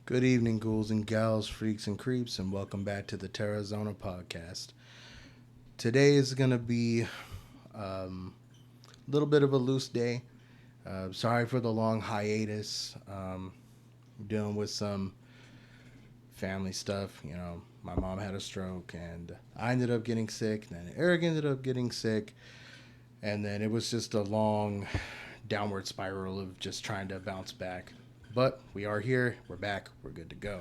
Good evening, ghouls and gals, freaks and creeps, and welcome back to the Terrorzona podcast. Today is going to be a little bit of a loose day. Sorry for the long hiatus. Dealing with some family stuff. My mom had a stroke, and I ended up getting sick. Then Eric ended up getting sick, and then it was just a long downward spiral of just trying to bounce back. But we are here. We're back. We're good to go.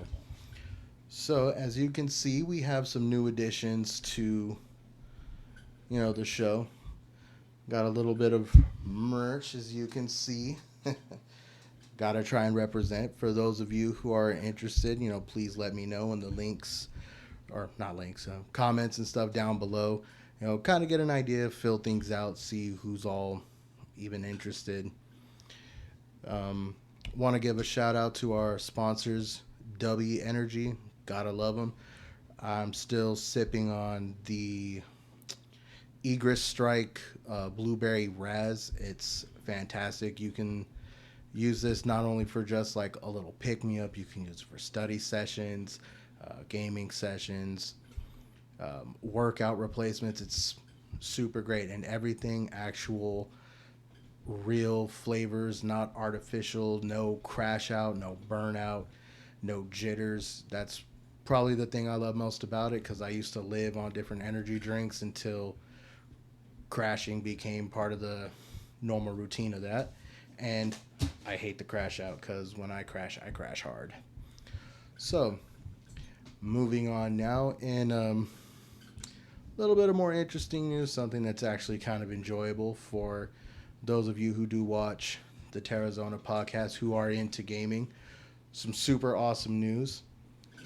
So, as you can see, we have some new additions to, the show. Got a little bit of merch, as you can see. Got to try and represent. For those of you who are interested, please let me know in the links, or not links, comments and stuff down below. Kind of get an idea, fill things out, see who's all even interested. Want to give a shout out to our sponsors, W Energy. Gotta love them. I'm still sipping on the Egress Strike Blueberry Raz. It's fantastic. You can use this not only for just like a little pick me up, you can use it for study sessions, gaming sessions, workout replacements. It's super great, and everything actual real flavors, not artificial, no crash out, no burnout, no jitters. That's probably the thing I love most about it, because I used to live on different energy drinks until crashing became part of the normal routine of that. And I hate the crash out, because when I crash hard. So, moving on now, in a little bit of more interesting news, something that's actually kind of enjoyable for those of you who do watch the Terrorzona podcast who are into gaming. Some super awesome news.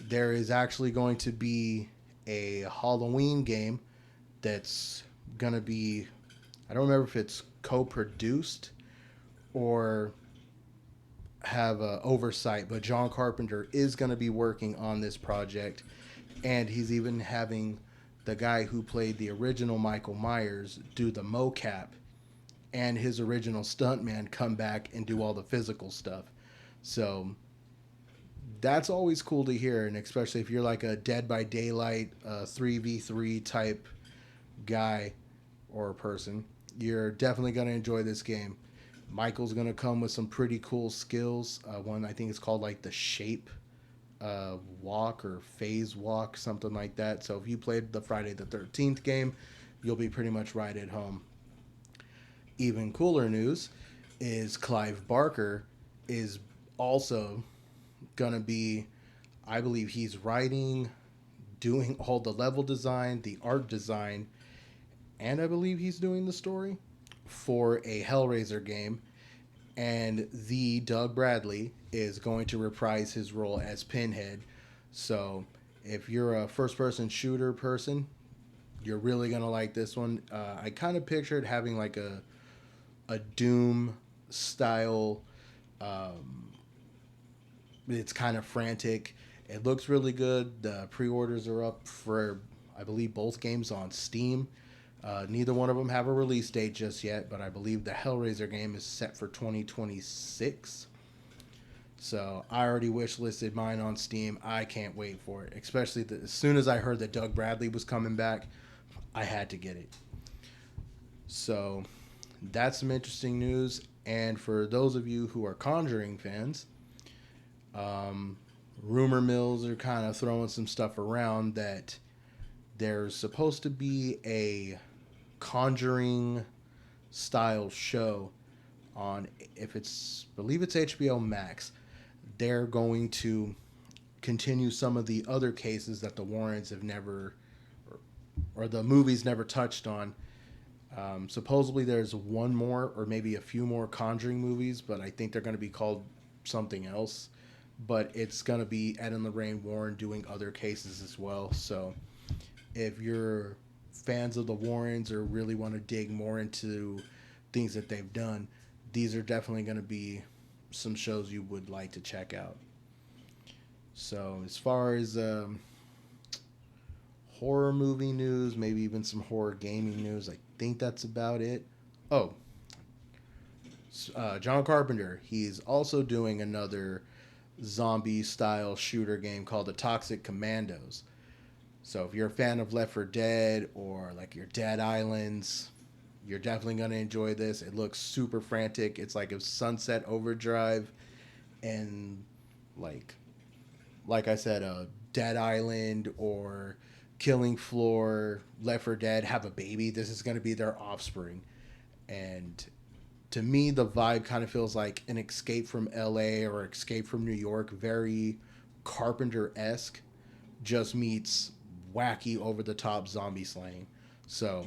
There is actually going to be a Halloween game that's going to be, I don't remember if it's co-produced or have oversight, but John Carpenter is going to be working on this project, and he's even having the guy who played the original Michael Myers do the mocap, and his original stuntman come back and do all the physical stuff. So that's always cool to hear, and especially if you're like a Dead by Daylight 3v3 type guy or person, you're definitely going to enjoy this game. Michael's going to come with some pretty cool skills. One, I think it's called like the shape walk or phase walk, something like that. So if you played the Friday the 13th game, you'll be pretty much right at home. Even cooler news is Clive Barker is also going to be, I believe he's writing, doing all the level design, the art design, and I believe he's doing the story for a Hellraiser game. And the Doug Bradley is going to reprise his role as Pinhead. So if you're a first person shooter person, you're really going to like this one. I kind of pictured having like a Doom style. It's kind of frantic. It looks really good. The pre-orders are up for, I believe, both games on Steam. Neither one of them have a release date just yet, but I believe the Hellraiser game is set for 2026. So I already wish listed mine on Steam. I can't wait for it. Especially as soon as I heard that Doug Bradley was coming back, I had to get it. So that's some interesting news. And for those of you who are Conjuring fans, rumor mills are kind of throwing some stuff around that there's supposed to be a Conjuring style show on, if it's, I believe it's HBO Max. They're going to continue some of the other cases that the Warrens have never, or the movies never touched on. Supposedly there's one more or maybe a few more Conjuring movies, but I think they're going to be called something else. But it's going to be Ed and Lorraine Warren doing other cases as well. So if you're fans of the Warrens or really want to dig more into things that they've done, these are definitely going to be some shows you would like to check out. So as far as horror movie news, maybe even some horror gaming news, I think that's about it. Oh, John Carpenter, he's also doing another zombie style shooter game called the Toxic Commandos. So if you're a fan of Left 4 Dead or like your Dead Islands, you're definitely going to enjoy this. It looks super frantic. It's like if Sunset Overdrive and like like I said, Dead Island or Killing Floor, Left 4 Dead have a baby. This is going to be their offspring. And to me, the vibe kind of feels like an Escape from LA or Escape from New York, very Carpenter esque, just meets wacky over the top zombie slaying. So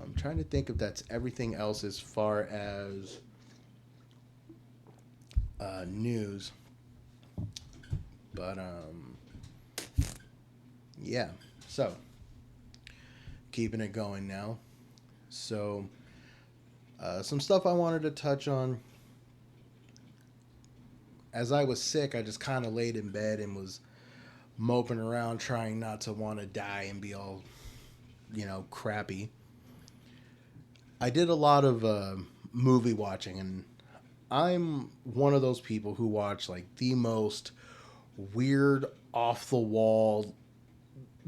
I'm trying to think if that's everything else as far as news. But yeah, so keeping it going now. So some stuff I wanted to touch on. As I was sick, I just kind of laid in bed and was moping around, trying not to want to die and be all, crappy. I did a lot of movie watching, and I'm one of those people who watch like the most weird, off the wall,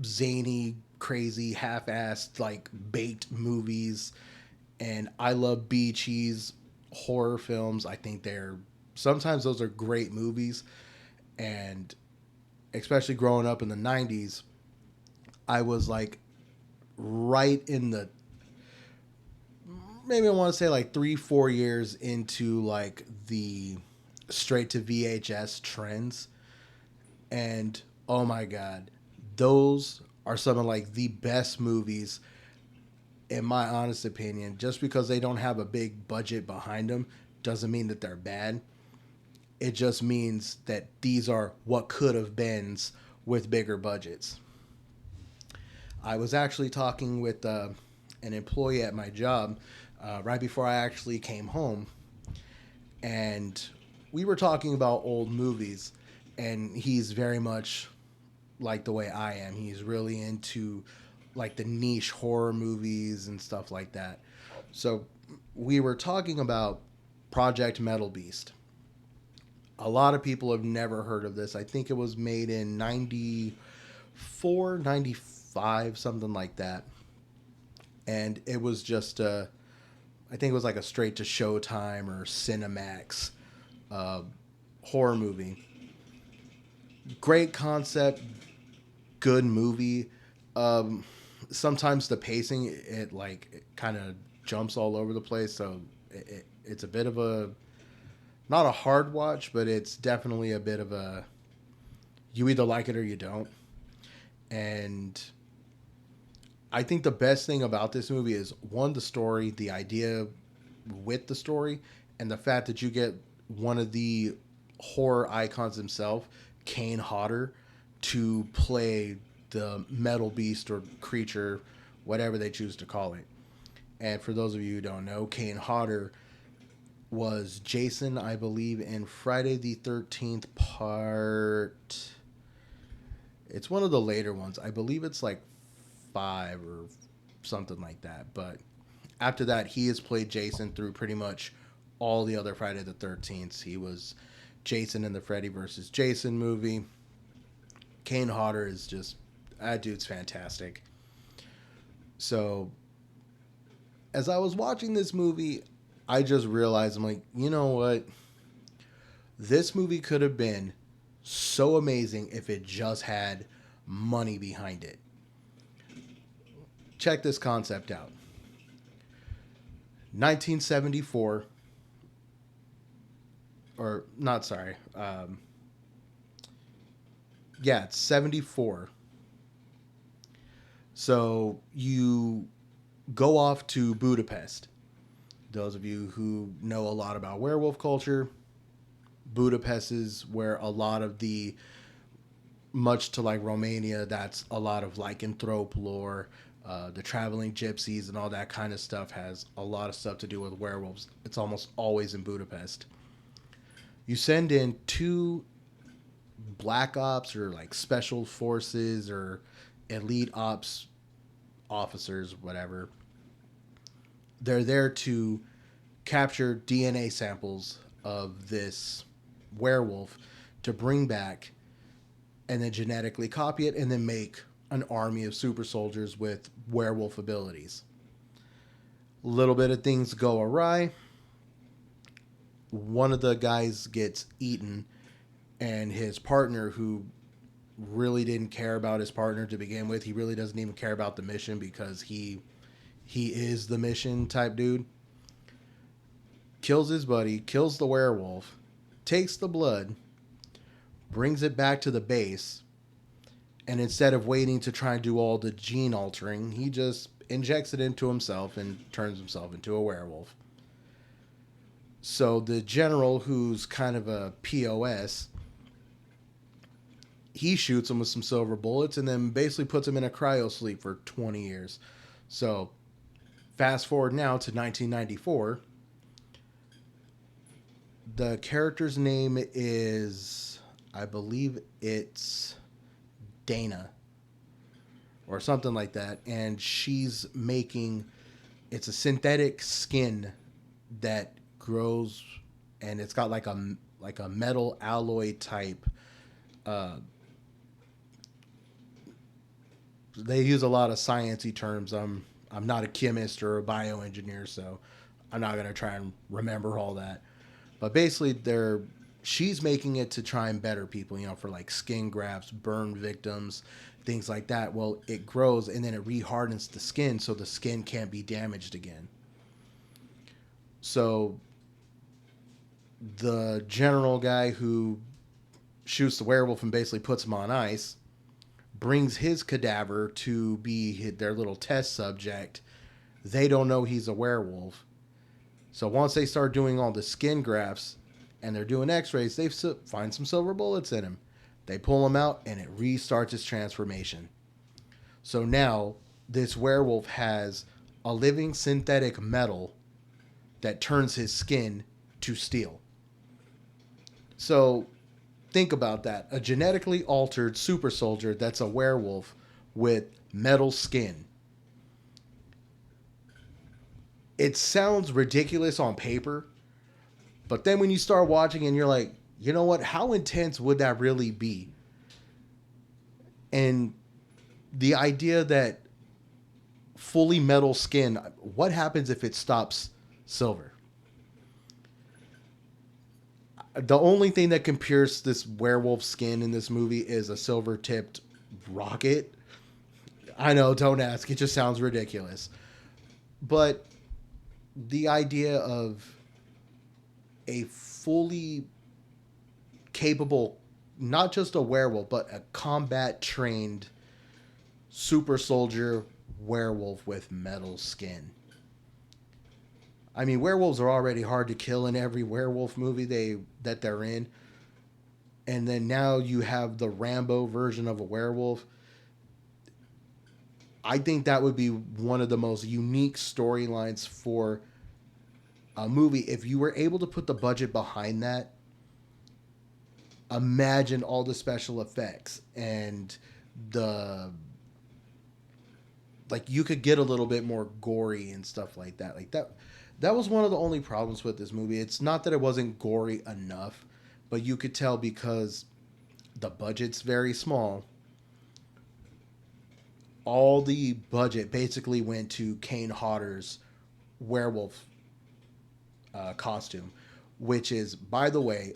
zany, crazy, half assed, like baked movies. And I love B cheese horror films. I think they're sometimes those are great movies. And especially growing up in the 90s, I was like right in the maybe I want to say like 3 4 years into like the straight to VHS trends. And oh my god, those are some of like the best movies in my honest opinion. Just because they don't have a big budget behind them doesn't mean that they're bad. It just means that these are what could have beens with bigger budgets. I was actually talking with an employee at my job right before I actually came home, and we were talking about old movies, and he's very much like the way I am. He's really into like the niche horror movies and stuff like that. So we were talking about Project Metal Beast. A lot of people have never heard of this. I think it was made in 94, 95, something like that. And it was just, I think it was like a straight to Showtime or Cinemax uh, horror movie. Great concept, good movie. Um, Sometimes the pacing, it like it kind of jumps all over the place. So it's a bit of a, not a hard watch, but it's definitely a bit of a, you either like it or you don't. And I think the best thing about this movie is one, the story, the idea with the story, and the fact that you get one of the horror icons himself, Kane Hodder, to play the metal beast or creature, whatever they choose to call it. And for those of you who don't know, Kane Hodder was Jason, I believe, in Friday the 13th part. It's one of the later ones. I believe it's like five or something like that. But after that, he has played Jason through pretty much all the other Friday the 13th. He was Jason in the Freddy versus Jason movie. Kane Hodder is just, that dude's fantastic. So as I was watching this movie, I just realized, I'm like, you know what? This movie could have been so amazing if it just had money behind it. Check this concept out. 1974, or not, sorry. Yeah, it's 74. So you go off to Budapest. Those of you who know a lot about werewolf culture, Budapest is where a lot of the, much to like Romania, that's a lot of lycanthrope lore. The traveling gypsies and all that kind of stuff has a lot of stuff to do with werewolves. It's almost always in Budapest. You send in two black ops or like special forces or elite ops officers, whatever. They're there to capture DNA samples of this werewolf to bring back and then genetically copy it and then make an army of super soldiers with werewolf abilities. A little bit of things go awry. One of the guys gets eaten, and his partner, who really didn't care about his partner to begin with, he really doesn't even care about the mission because he is the mission type dude, kills his buddy, kills the werewolf, takes the blood, brings it back to the base, and instead of waiting to try and do all the gene altering, he just injects it into himself and turns himself into a werewolf. So the general, who's kind of a POS, he shoots him with some silver bullets and then basically puts him in a cryo sleep for 20 years. So fast forward now to 1994. The character's name is, I believe it's Dana or something like that, and she's making, it's a synthetic skin that grows, and it's got like a metal alloy type. Uh, they use a lot of sciencey terms. I'm not a chemist or a bioengineer, so I'm not gonna try and remember all that. But basically, she's making it to try and better people, for like skin grafts, burn victims, things like that. Well, it grows and then it rehardens the skin so the skin can't be damaged again. So the general guy who shoots the werewolf and basically puts him on ice brings his cadaver to be their little test subject. They don't know he's a werewolf. So once they start doing all the skin grafts and they're doing x-rays, they find some silver bullets in him. They pull him out and it restarts his transformation. So now this werewolf has a living synthetic metal that turns his skin to steel. So think about that. A genetically altered super soldier that's a werewolf with metal skin. It sounds ridiculous on paper, but then when you start watching and you're like, you know what? How intense would that really be? And the idea that fully metal skin, what happens if it stops silver? The only thing that can pierce this werewolf skin in this movie is a silver tipped rocket. I know, don't ask. It just sounds ridiculous. But the idea of a fully capable, not just a werewolf, but a combat trained super soldier werewolf with metal skin. I mean, werewolves are already hard to kill in every werewolf movie they're in. And then now you have the Rambo version of a werewolf. I think that would be one of the most unique storylines for a movie. If you were able to put the budget behind that, imagine all the special effects and the, like, you could get a little bit more gory and stuff like that. Like that was one of the only problems with this movie. It's not that it wasn't gory enough, but you could tell because the budget's very small. All the budget basically went to Kane Hodder's werewolf costume, which is, by the way,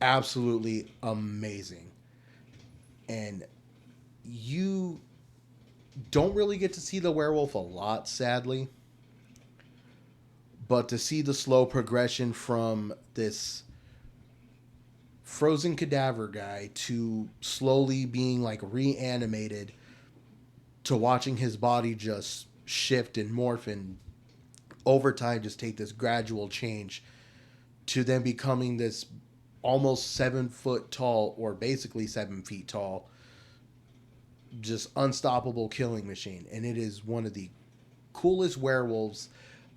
absolutely amazing. And you don't really get to see the werewolf a lot, sadly. But to see the slow progression from this frozen cadaver guy to slowly being like reanimated to watching his body just shift and morph and over time just take this gradual change to then becoming this almost 7 foot tall, or basically 7 feet tall, just unstoppable killing machine. And it is one of the coolest werewolves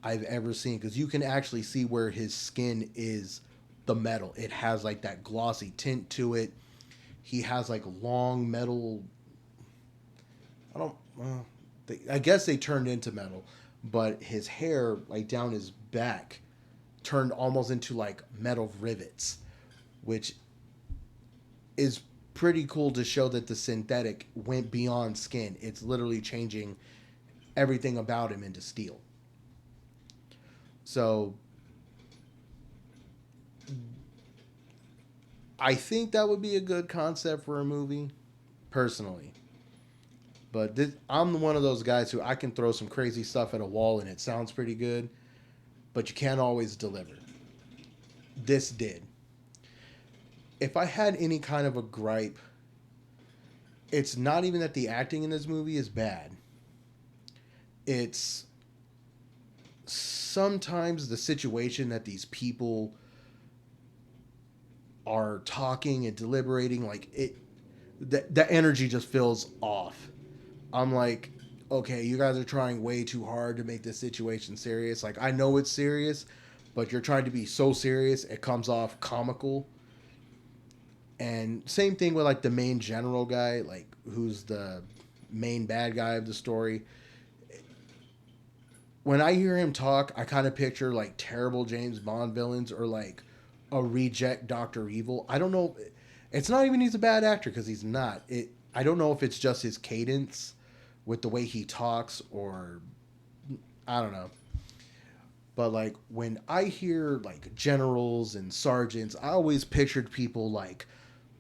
I've ever seen, because you can actually see where his skin is the metal. It has like that glossy tint to it. He has like long metal. I don't. I guess they turned into metal, but his hair, like down his back, turned almost into like metal rivets, which is pretty cool to show that the synthetic went beyond skin. It's literally changing everything about him into steel. So I think that would be a good concept for a movie, personally. But I'm one of those guys who I can throw some crazy stuff at a wall and it sounds pretty good, but you can't always deliver. This did. If I had any kind of a gripe, it's not even that the acting in this movie is bad. It's sometimes the situation that these people are talking and deliberating, like the energy just feels off. I'm like, okay, you guys are trying way too hard to make this situation serious. Like, I know it's serious, but you're trying to be so serious it comes off comical. And same thing with like the main general guy, like who's the main bad guy of the story. When I hear him talk, I kind of picture like terrible James Bond villains or like a reject Doctor Evil. I don't know. It's not even he's a bad actor because he's not. I don't know if it's just his cadence with the way he talks or I don't know. But like when I hear like generals and sergeants, I always pictured people like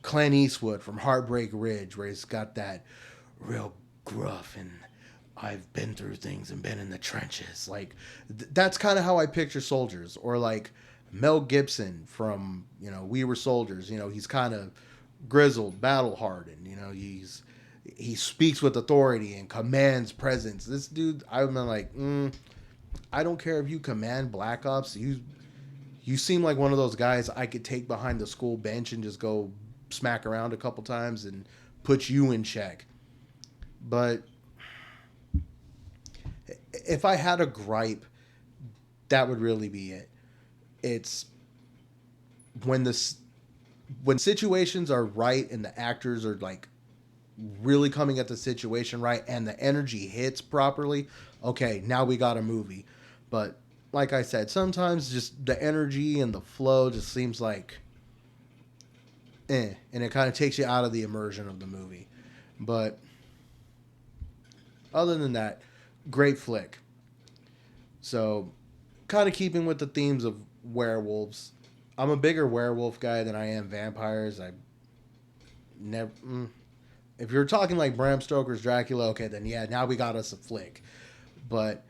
Clint Eastwood from Heartbreak Ridge, where he's got that real gruff and I've been through things and been in the trenches. Like that's kind of how I picture soldiers, or like Mel Gibson from We Were Soldiers. He's kind of grizzled, battle hardened. He speaks with authority and commands presence. This dude, I'm like, I don't care if you command Black Ops. You seem like one of those guys I could take behind the school bench and just go smack around a couple times and put you in check. But if I had a gripe, that would really be it. It's when when situations are right and the actors are like really coming at the situation right and the energy hits properly, okay, now we got a movie. But like I said, sometimes just the energy and the flow just seems like and it kind of takes you out of the immersion of the movie. But other than that, great flick. So, kind of keeping with the themes of werewolves, I'm a bigger werewolf guy than I am vampires. I never. If you're talking like Bram Stoker's Dracula, okay, then yeah, now we got us a flick. But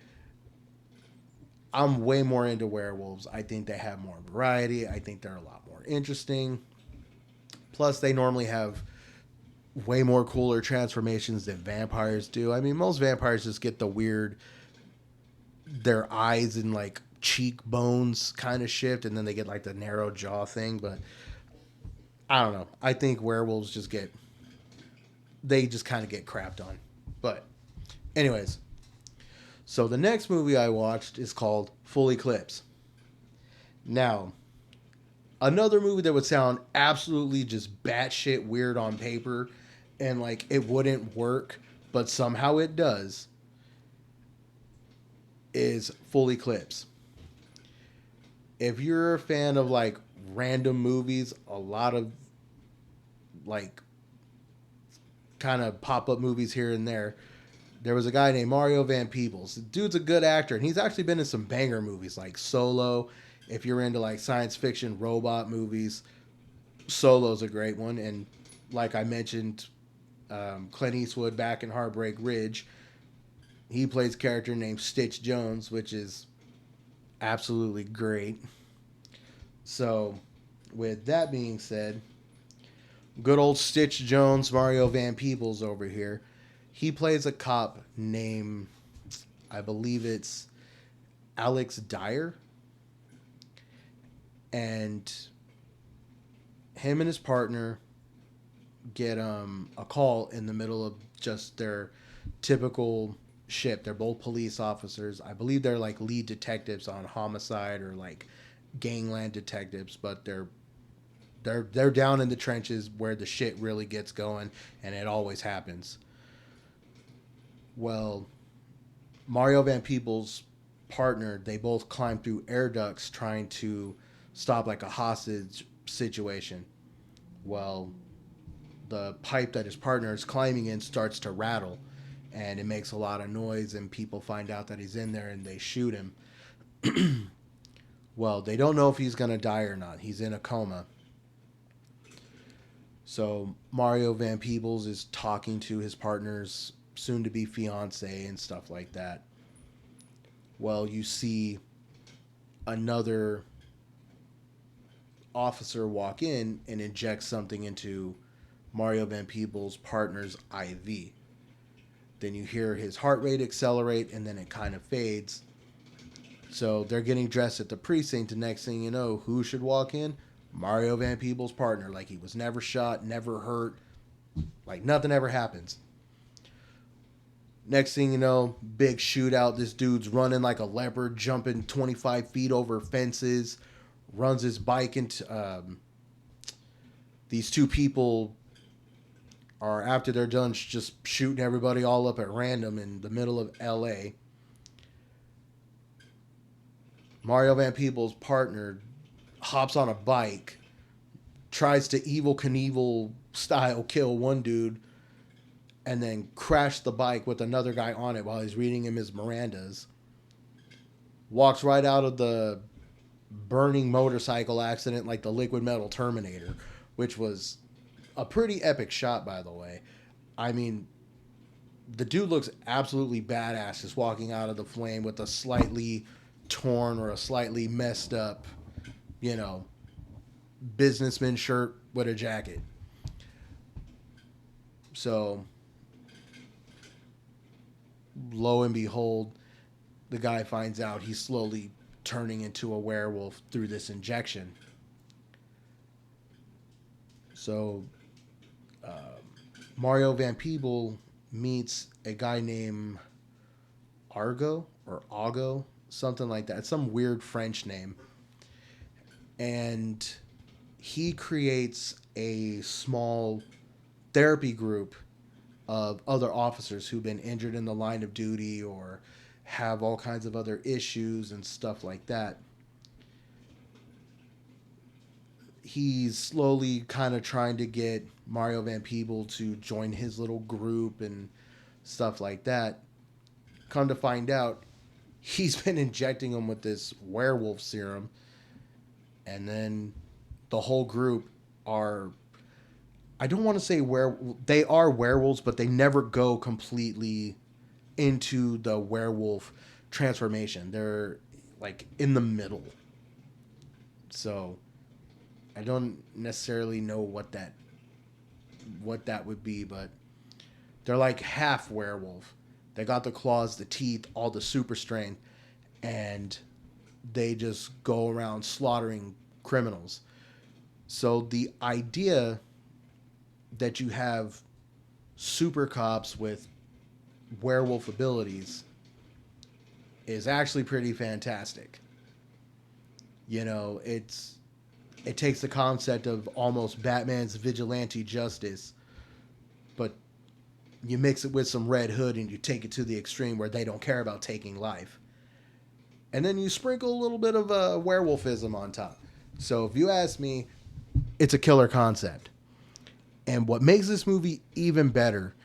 I'm way more into werewolves. I think they have more variety. I think they're a lot more interesting. Plus, they normally have way more cooler transformations than vampires do. I mean, most vampires just get the weird, their eyes and like cheekbones kind of shift, and then they get like the narrow jaw thing. But I don't know. I think werewolves they just kind of get crapped on. But, anyways, so the next movie I watched is called Full Eclipse. Now, another movie that would sound absolutely just batshit weird on paper and like it wouldn't work, but somehow it does, is Full Eclipse. If you're a fan of like random movies, a lot of like kind of pop up movies here and there was a guy named Mario Van Peebles. The dude's a good actor, and he's actually been in some banger movies like Solo. If you're into like science fiction robot movies, Solo's a great one. And like I mentioned, Clint Eastwood back in Heartbreak Ridge, he plays a character named Stitch Jones, which is absolutely great. So, with that being said, good old Stitch Jones, Mario Van Peebles over here. He plays a cop named, I believe it's Alex Dyer. And him and his partner get a call in the middle of just their typical ship. They're both police officers. I believe they're like lead detectives on homicide or like gangland detectives, but they're down in the trenches where the shit really gets going, and it always happens. Well, Mario Van Peebles partner, they both climb through air ducts trying to stop like a hostage situation. Well, the pipe that his partner is climbing in starts to rattle, and it makes a lot of noise, and people find out that he's in there and they shoot him. Well, they don't know if he's going to die or not. He's in a coma. So Mario Van Peebles is talking to his partner's soon to be fiance and stuff like that. Well, you see another officer walk in and inject something into Mario Van Peebles' partner's IV. Then you hear his heart rate accelerate and then it kind of fades. So they're getting dressed at the precinct. The next thing you know, who should walk in? Mario Van Peebles' partner. Like he was never shot, never hurt. Like nothing ever happens. Next thing you know, big shootout. This dude's running like a leopard, jumping 25 feet over fences, runs his bike into. These two people are, after they're done, just shooting everybody all up at random in the middle of LA. Mario Van Peebles' partner hops on a bike, tries to Evil Knievel style kill one dude, and then crash the bike with another guy on it while he's reading him his Mirandas. Walks right out of the burning motorcycle accident like the Liquid Metal Terminator, which was a pretty epic shot, by the way. I mean, the dude looks absolutely badass just walking out of the flame with a slightly torn or a slightly messed up, you know, businessman shirt with a jacket. So, lo and behold, the guy finds out he's slowly turning into a werewolf through this injection. So, Mario Van Peebles meets a guy named Argo or Ago, something like that. It's some weird French name. And he creates a small therapy group of other officers who've been injured in the line of duty or have all kinds of other issues and stuff like that. He's slowly kind of trying to get Mario Van Peebles to join his little group and stuff like that. Come to find out, he's been injecting him with this werewolf serum, and then the whole group are, I don't want to say they are werewolves, but they never go completely into the werewolf transformation. They're like in the middle. So I don't necessarily know what that would be, but they're like half werewolf. They got the claws, the teeth, all the super strength, and they just go around slaughtering criminals. So the idea that you have super cops with werewolf abilities is actually pretty fantastic. You know, it takes the concept of almost Batman's vigilante justice, but you mix it with some Red Hood and you take it to the extreme where they don't care about taking life. And then you sprinkle a little bit of werewolfism on top. So if you ask me, it's a killer concept. And what makes this movie even better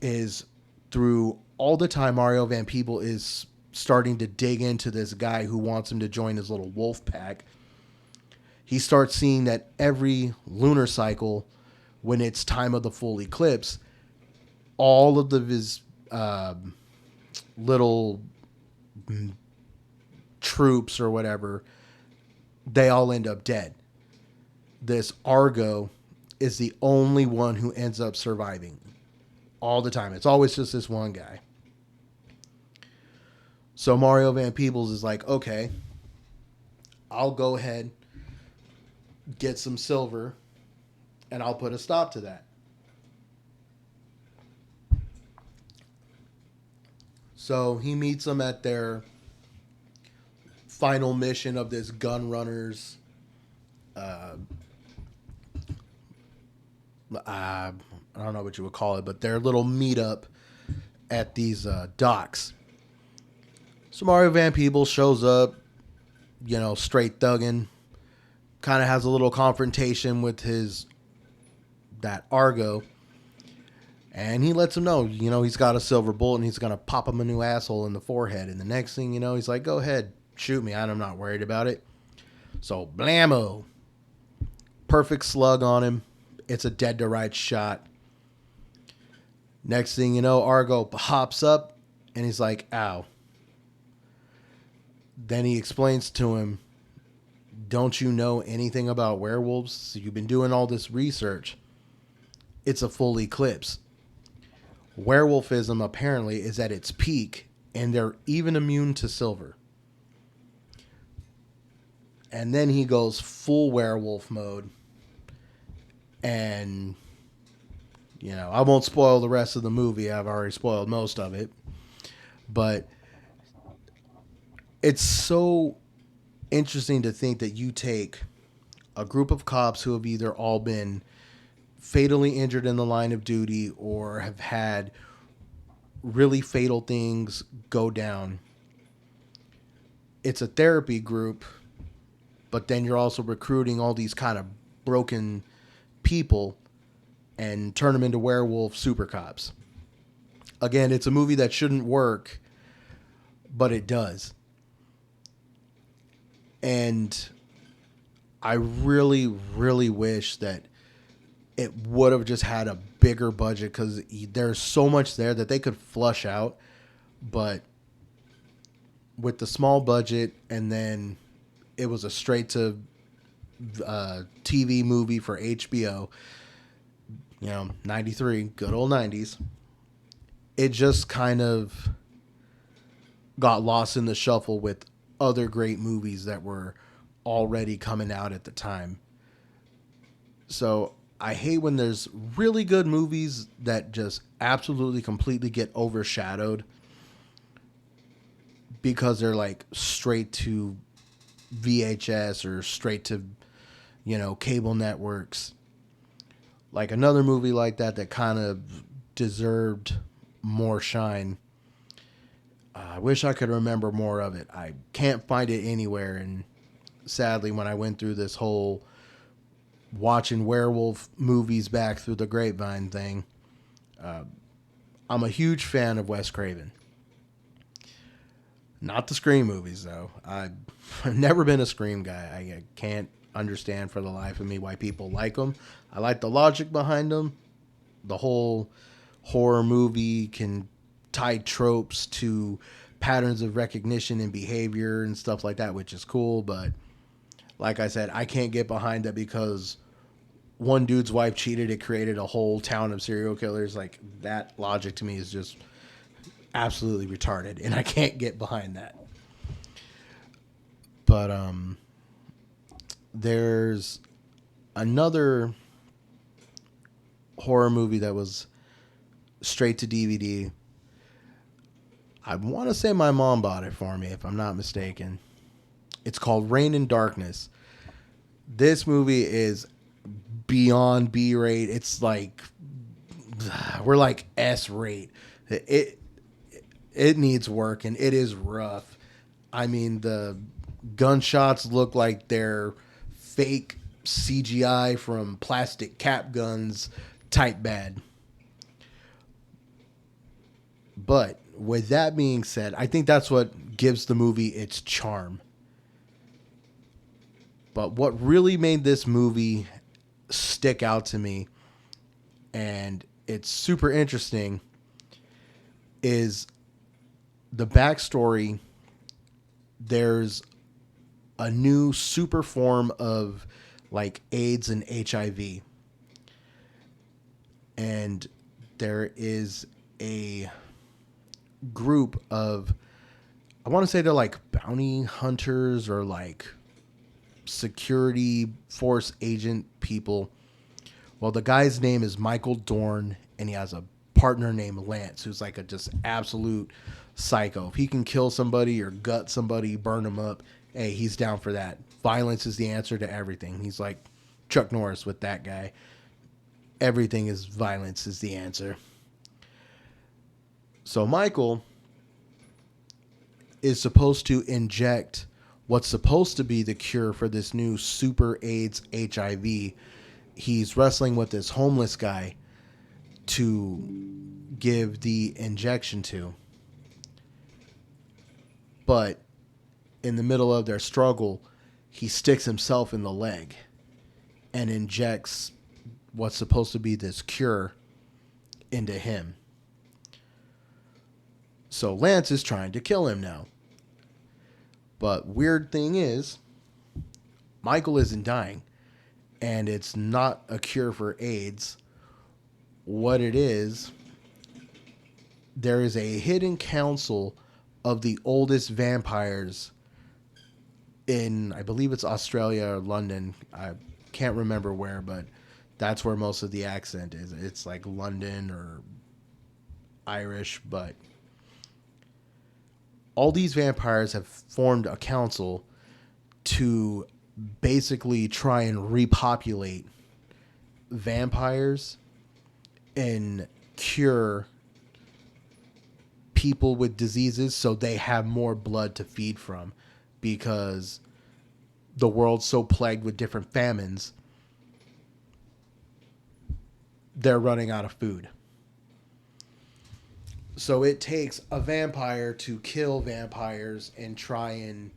is through all the time Mario Van Peebles is starting to dig into this guy who wants him to join his little wolf pack. He starts seeing that every lunar cycle, when it's time of the full eclipse, all of his little troops or whatever, they all end up dead. This Argo is the only one who ends up surviving all the time. It's always just this one guy. So Mario Van Peebles is like, okay, I'll go ahead, get some silver, and I'll put a stop to that. So he meets them at their final mission of this gun runners. I don't know what you would call it, but their little meetup at these docks. So Mario Van Peebles shows up, straight thugging, kind of has a little confrontation with his that Argo, and he lets him know, he's got a silver bullet and he's gonna pop him a new asshole in the forehead. And the next thing you know, he's like, "Go ahead, shoot me. I'm not worried about it." So blammo, perfect slug on him. It's a dead to rights shot. Next thing you know, Argo hops up and he's like, "Ow." Then he explains to him, "Don't you know anything about werewolves? So you've been doing all this research. It's a full eclipse. Werewolfism apparently is at its peak, and they're even immune to silver." And then he goes full werewolf mode. And, I won't spoil the rest of the movie. I've already spoiled most of it. But it's so interesting to think that you take a group of cops who have either all been fatally injured in the line of duty or have had really fatal things go down. It's a therapy group, but then you're also recruiting all these kind of broken people and turn them into werewolf super cops. Again, it's a movie that shouldn't work, but it does. And I really, really wish that it would have just had a bigger budget, because there's so much there that they could flush out. But with the small budget, and then it was a straight to TV movie for HBO, 93, good old 90s. It just kind of got lost in the shuffle with other great movies that were already coming out at the time. So I hate when there's really good movies that just absolutely completely get overshadowed because they're like straight to VHS or straight to, cable networks. Like another movie like that kind of deserved more shine. I wish I could remember more of it. I can't find it anywhere. And sadly, when I went through this whole watching werewolf movies back through the grapevine thing, I'm a huge fan of Wes Craven. Not the Scream movies, though. I've never been a Scream guy. I can't understand for the life of me why people like them. I like the logic behind them. The whole horror movie can tie tropes to patterns of recognition and behavior and stuff like that, which is cool. But like I said, I can't get behind that because one dude's wife cheated. It created a whole town of serial killers. Like, that logic to me is just absolutely retarded, and I can't get behind that. But there's another horror movie that was straight to DVD. I want to say my mom bought it for me, if I'm not mistaken. It's called Rain and Darkness. This movie is beyond B rate. It's like, we're like S rate. It needs work, and it is rough. I mean, the gunshots look like they're fake CGI from plastic cap guns type bad. But with that being said, I think that's what gives the movie its charm. But what really made this movie stick out to me, and it's super interesting, is the backstory. There's a new super form of like AIDS and HIV. And there is a group of, I want to say they're like bounty hunters or like security force agent people. Well, the guy's name is Michael Dorn, and he has a partner named Lance, who's like a just absolute psycho. If he can kill somebody or gut somebody, burn them up, hey, he's down for that. Violence is the answer to everything. He's like Chuck Norris with that guy. Everything is violence is the answer. So Michael is supposed to inject what's supposed to be the cure for this new super AIDS HIV. He's wrestling with this homeless guy to give the injection to. But in the middle of their struggle, he sticks himself in the leg and injects what's supposed to be this cure into him. So Lance is trying to kill him now. But weird thing is, Michael isn't dying. And it's not a cure for AIDS. What it is, there is a hidden council of the oldest vampires in, I believe it's Australia or London. I can't remember where, but that's where most of the accent is. It's like London or Irish, but all these vampires have formed a council to basically try and repopulate vampires and cure people with diseases so they have more blood to feed from, because the world's so plagued with different famines, they're running out of food. So it takes a vampire to kill vampires and try and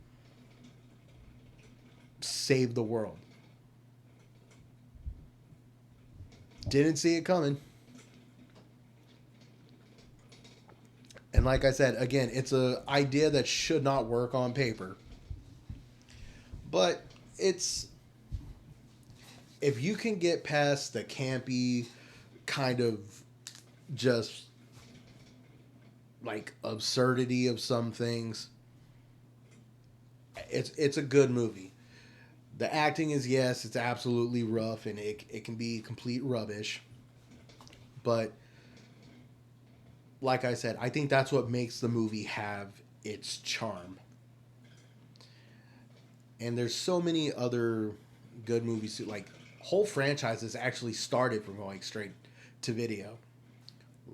save the world. Didn't see it coming. And like I said, again, it's an idea that should not work on paper. But it's, if you can get past the campy kind of just like absurdity of some things, it's a good movie. The acting is, yes, it's absolutely rough and it can be complete rubbish. But like I said, I think that's what makes the movie have its charm. And there's so many other good movies too. Like, whole franchises actually started from going straight to video.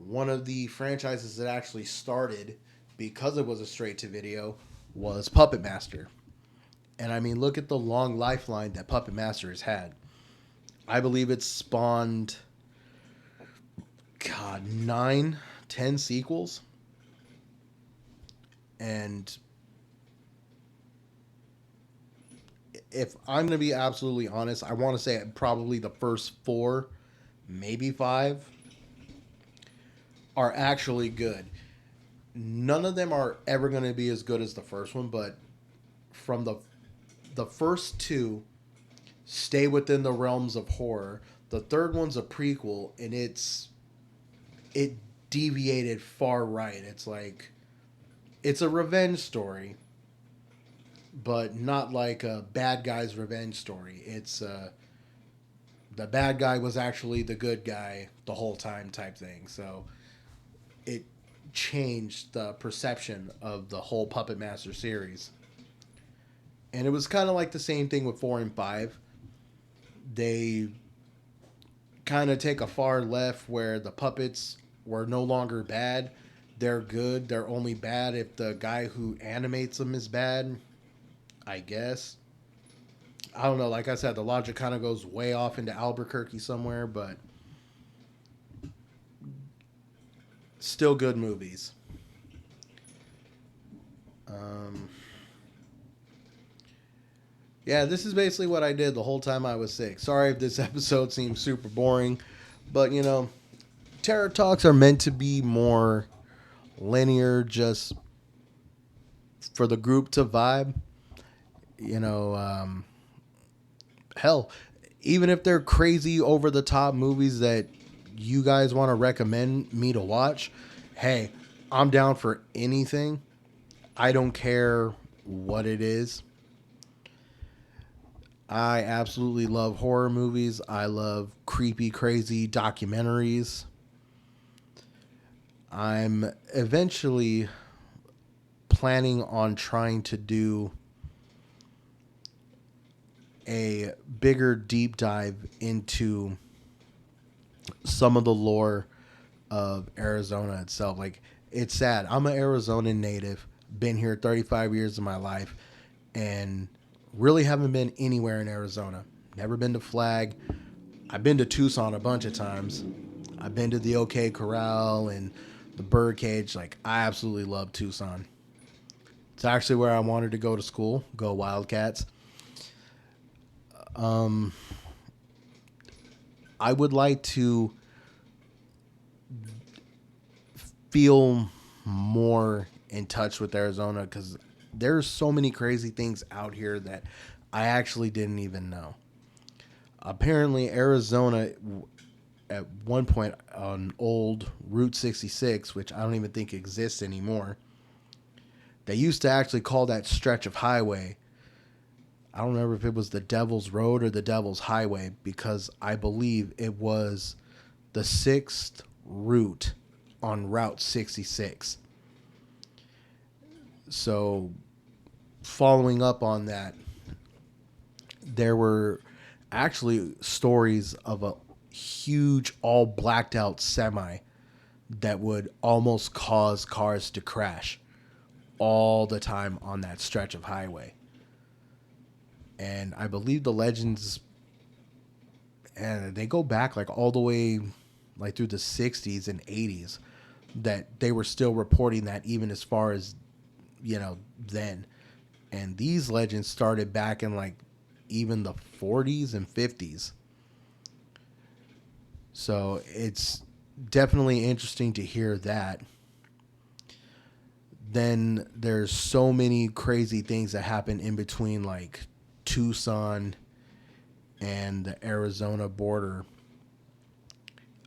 One of the franchises that actually started because it was a straight to video was Puppet Master. And I mean, look at the long lifeline that Puppet Master has had. I believe it's spawned, God, 9, 10 sequels. And if I'm going to be absolutely honest, I want to say probably the first 4, maybe 5, are actually good. None of them are ever going to be as good as the first one, but from the first 2 stay within the realms of horror. The third one's a prequel, and it deviated far right. It's like, it's a revenge story, but not like a bad guy's revenge story. It's the bad guy was actually the good guy the whole time type thing. So it changed the perception of the whole Puppet Master series. And it was kind of like the same thing with 4 and 5. They kind of take a far left where the puppets were no longer bad. They're good. They're only bad if the guy who animates them is bad, I guess. I don't know. Like I said, the logic kind of goes way off into Albuquerque somewhere, but still good movies. Yeah, this is basically what I did the whole time I was sick. Sorry if this episode seems super boring, but you know, Terror Talks are meant to be more linear, just for the group to vibe. You know, hell, even if they're crazy over the top movies that you guys want to recommend me to watch, hey, I'm down for anything. I don't care what it is. I absolutely love horror movies. I love creepy, crazy documentaries. I'm eventually planning on trying to do a bigger deep dive into some of the lore of Arizona itself. Like, it's sad. I'm an Arizona native. Been here 35 years of my life and really haven't been anywhere in Arizona. Never been to Flag. I've been to Tucson a bunch of times. I've been to the OK Corral and the Birdcage. Like, I absolutely love Tucson. It's actually where I wanted to go to school, go Wildcats. Um, I would like to feel more in touch with Arizona because there's so many crazy things out here that I actually didn't even know. Apparently, Arizona at one point on old Route 66, which I don't even think exists anymore, they used to actually call that stretch of highway. I don't remember if it was the Devil's Road or the Devil's Highway because I believe it was the sixth route on Route 66. So, following up on that, there were actually stories of a huge, all blacked out semi that would almost cause cars to crash all the time on that stretch of highway. And I believe the legends, and they go back like all the way like through the 60s and 80s, that they were still reporting that even as far as, then. And these legends started back in like even the 40s and 50s. So it's definitely interesting to hear that. Then there's so many crazy things that happen in between like Tucson and the Arizona border.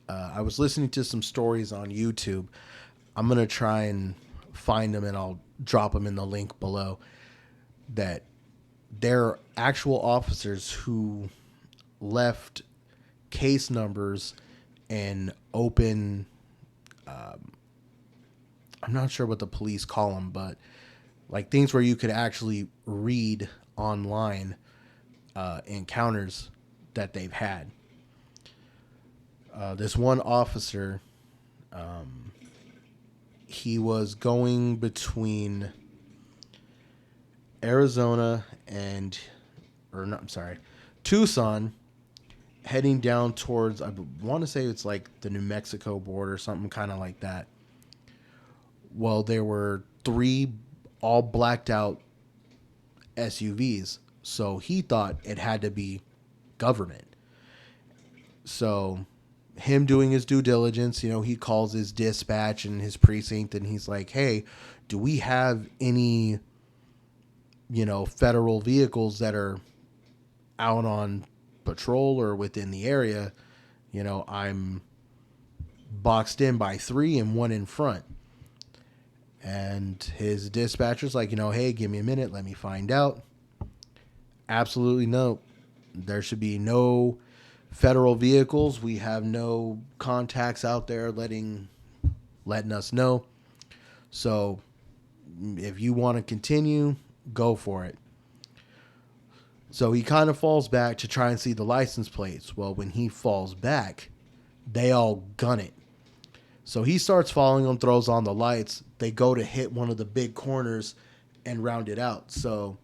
I was listening to some stories on YouTube. I'm going to try and find them and I'll drop them in the link below. That there are actual officers who left case numbers and open, I'm not sure what the police call them, but like things where you could actually read online encounters that they've had. This one officer, he was going between Arizona and, or not, I'm sorry, Tucson, heading down towards, I want to say it's like the New Mexico border, something kind of like that. Well, there were three all blacked out SUVs. So he thought it had to be government. So him doing his due diligence, he calls his dispatch and his precinct and he's like, "Hey, do we have any, federal vehicles that are out on patrol or within the area? I'm boxed in by three and one in front." And his dispatcher's like, "Hey, give me a minute. Let me find out." Absolutely no. There should be no federal vehicles. We have no contacts out there letting us know. So if you want to continue, go for it. So he kind of falls back to try and see the license plates. Well, when he falls back, they all gun it. So he starts following them, throws on the lights. They go to hit one of the big corners and round it out. So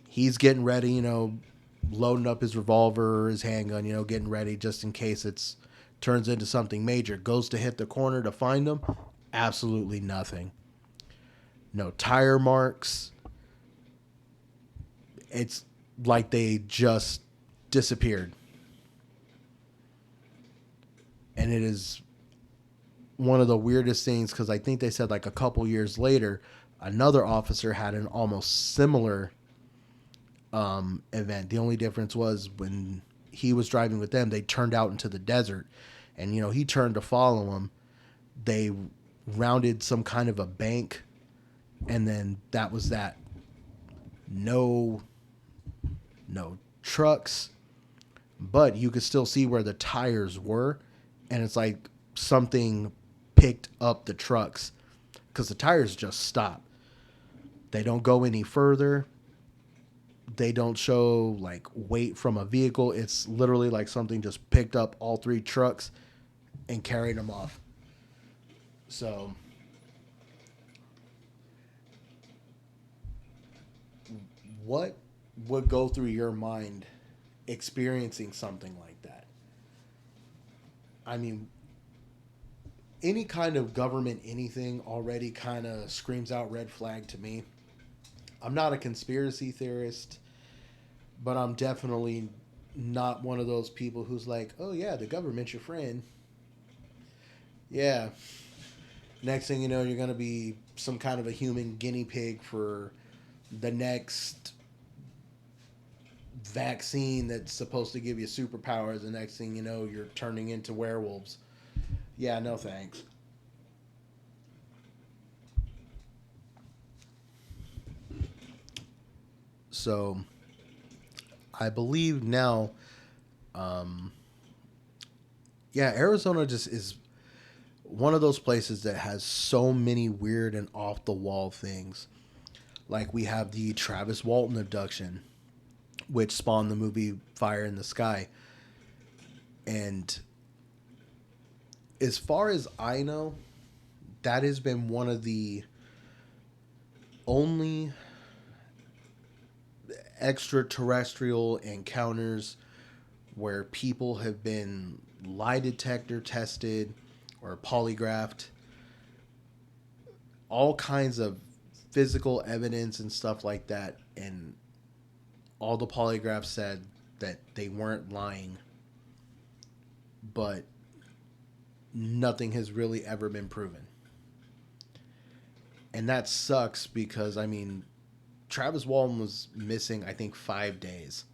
he's getting ready, loading up his revolver or his handgun, getting ready just in case it's turns into something major. Goes to hit the corner to find them. Absolutely nothing. No tire marks. It's like they just disappeared. And it is one of the weirdest things because I think they said like a couple years later, another officer had an almost similar event. The only difference was when he was driving with them, they turned out into the desert, and he turned to follow them. They rounded some kind of a bank, and then that was that. No, no trucks, but you could still see where the tires were, and it's like something picked up the trucks because the tires just stop. They don't go any further. They don't show like weight from a vehicle. It's literally like something just picked up all three trucks and carried them off. So what would go through your mind experiencing something like that? I mean, any kind of government anything already kind of screams out red flag to me. I'm not a conspiracy theorist, but I'm definitely not one of those people who's like, "Oh yeah, the government's your friend." Yeah. Next thing you know, you're going to be some kind of a human guinea pig for the next vaccine that's supposed to give you superpowers. The next thing you know, you're turning into werewolves. Yeah, no thanks. So I believe now, um, yeah, Arizona just is one of those places that has so many weird and off the wall things. Like we have the Travis Walton abduction, which spawned the movie Fire in the Sky. And as far as I know, that has been one of the only extraterrestrial encounters where people have been lie detector tested or polygraphed, all kinds of physical evidence and stuff like that. And all the polygraphs said that they weren't lying, but nothing has really ever been proven. And that sucks because, I mean, Travis Walton was missing, I think, 5 days.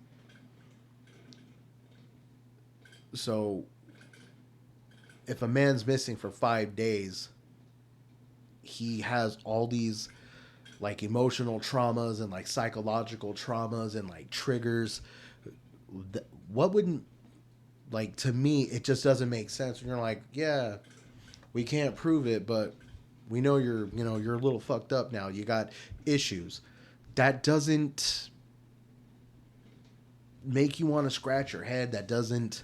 So if a man's missing for 5 days, he has all these like emotional traumas and like psychological traumas and like triggers. What wouldn't, like, to me, it just doesn't make sense. And you're like, yeah, we can't prove it, but we know you're a little fucked up now. You got issues. That doesn't make you want to scratch your head. That doesn't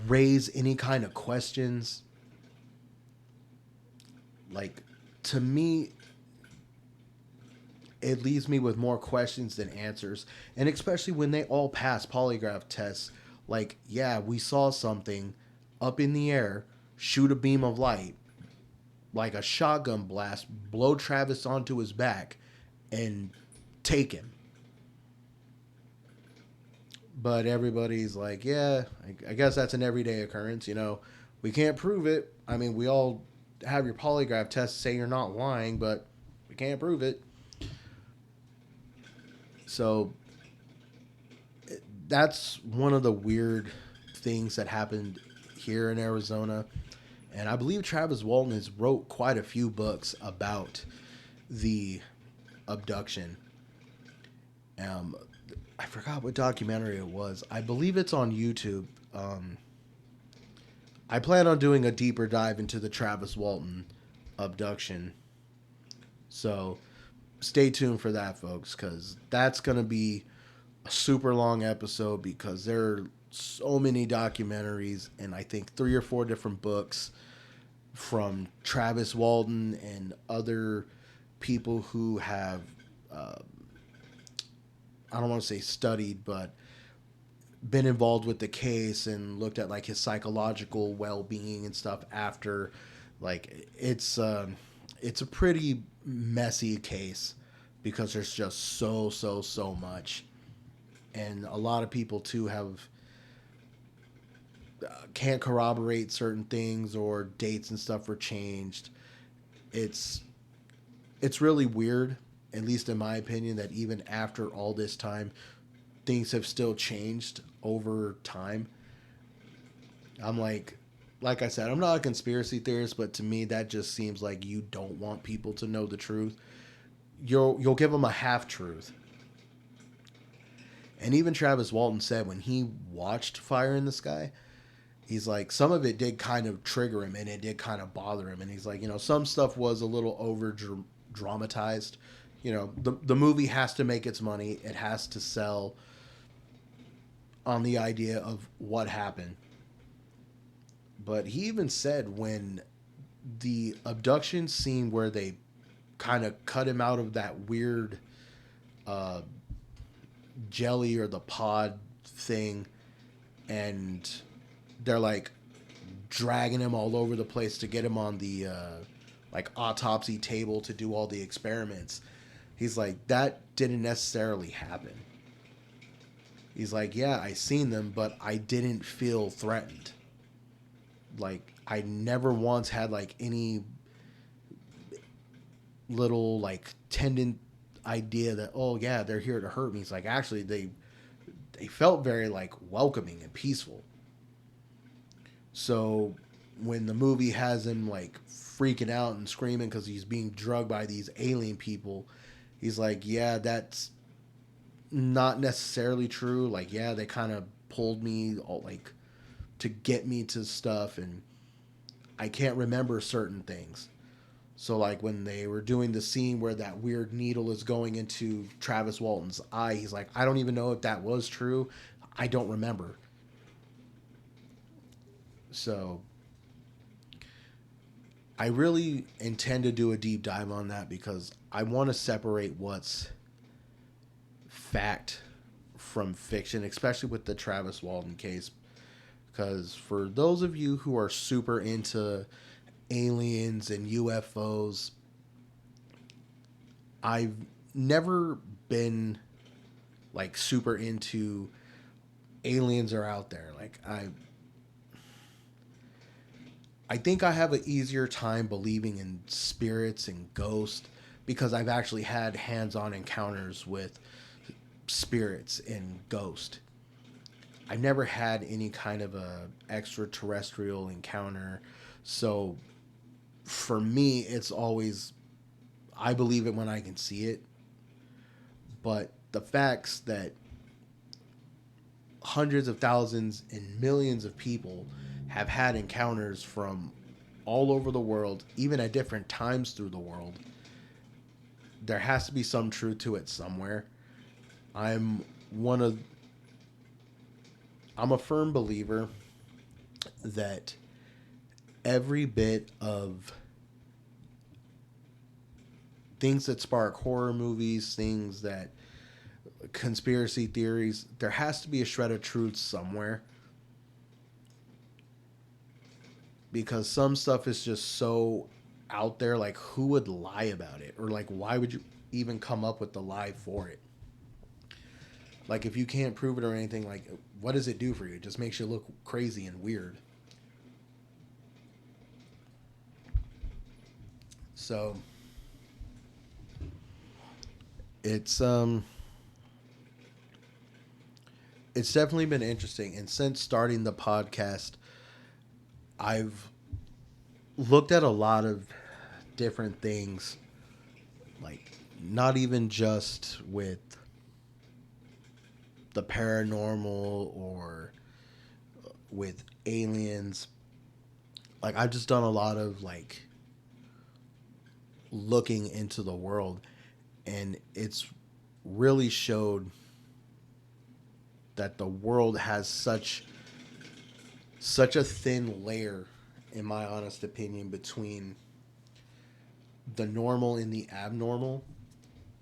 raise any kind of questions. Like, to me, it leaves me with more questions than answers. And especially when they all pass polygraph tests, like, yeah, we saw something up in the air, shoot a beam of light, like a shotgun blast, blow Travis onto his back, and take him. But everybody's like, yeah, I guess that's an everyday occurrence. We can't prove it. I mean, we all have your polygraph tests say you're not lying, but we can't prove it. So that's one of the weird things that happened here in Arizona. And I believe Travis Walton has wrote quite a few books about the abduction. Um, I forgot what documentary it was. I believe it's on YouTube. I plan on doing a deeper dive into the Travis Walton abduction. So stay tuned for that, folks, because that's going to be a super long episode because there are so many documentaries and I think 3 or 4 different books from Travis Walton and other people who have, uh, I don't want to say studied, but been involved with the case and looked at like his psychological well-being and stuff after. Like it's a pretty messy case because there's just so much, and a lot of people too have can't corroborate certain things or dates and stuff were changed. It's it's really weird, at least in my opinion, that even after all this time, things have still changed over time. I'm like I said, I'm not a conspiracy theorist, but to me, that just seems like you don't want people to know the truth. You'll give them a half truth. And even Travis Walton said when he watched Fire in the Sky, he's like, some of it did kind of trigger him and it did kind of bother him. And he's like, some stuff was a little over dramatized. The movie has to make its money, it has to sell on the idea of what happened. But he even said when the abduction scene where they kind of cut him out of that weird jelly or the pod thing, and they're like dragging him all over the place to get him on the like autopsy table to do all the experiments. He's like, that didn't necessarily happen. He's like, yeah, I seen them, but I didn't feel threatened. Like, I never once had like any little like tendon idea that, oh yeah, they're here to hurt me. It's like, actually they felt very like welcoming and peaceful. So when the movie has him like freaking out and screaming because he's being drugged by these alien people, he's like, yeah, that's not necessarily true. Like, yeah, they kind of pulled me all, like, to get me to stuff, and I can't remember certain things. So like when they were doing the scene where that weird needle is going into Travis Walton's eye, he's like, I don't even know if that was true. I don't remember. So I really intend to do a deep dive on that because I want to separate what's fact from fiction, especially with the Travis Walton case. Because for those of you who are super into aliens and UFOs, I've never been like super into aliens are out there. Like I think I have an easier time believing in spirits and ghosts because I've actually had hands-on encounters with spirits and ghosts. I've never had any kind of a extraterrestrial encounter. So for me, it's always I believe it when I can see it. But the facts that hundreds of thousands and millions of people have had encounters from all over the world, even at different times through the world, there has to be some truth to it somewhere. I'm one of I'm a firm believer that every bit of things that spark horror movies, things that conspiracy theories, there has to be a shred of truth somewhere because some stuff is just so out there. Like, who would lie about it? Or, like, why would you even come up with the lie for it? Like, if you can't prove it or anything, like, what does it do for you? It just makes you look crazy and weird. So, it's, um, it's definitely been interesting. And since starting the podcast, I've looked at a lot of different things, like not even just with the paranormal or with aliens. Like I've just done a lot of like looking into the world, and it's really showed that the world has such a thin layer, in my honest opinion, between the normal and the abnormal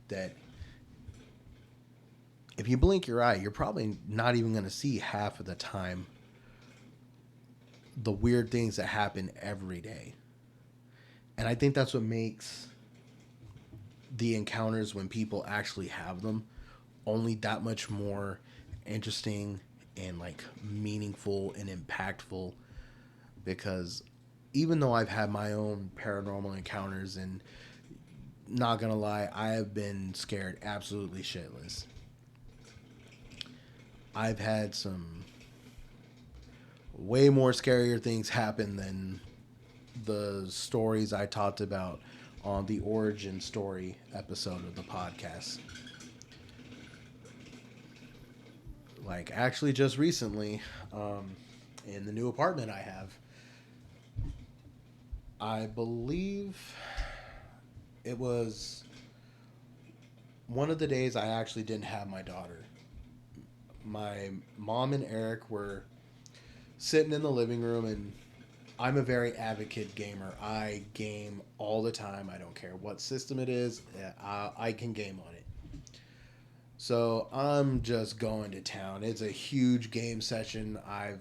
that if you blink your eye, you're probably not even going to see half of the time the weird things that happen every day. And I think that's what makes the encounters when people actually have them only that much more interesting and like meaningful and impactful because even though I've had my own paranormal encounters and not gonna lie, I have been scared absolutely shitless. I've had some way more scarier things happen than the stories I talked about on the origin story episode of the podcast. Like, actually, just recently, in the new apartment I have, I believe it was one of the days I actually didn't have my daughter. My mom and Eric were sitting in the living room, and I'm a very advocate gamer. I game all the time. I don't care what system it is. I can game on it. So I'm just going to town. It's a huge game session. I've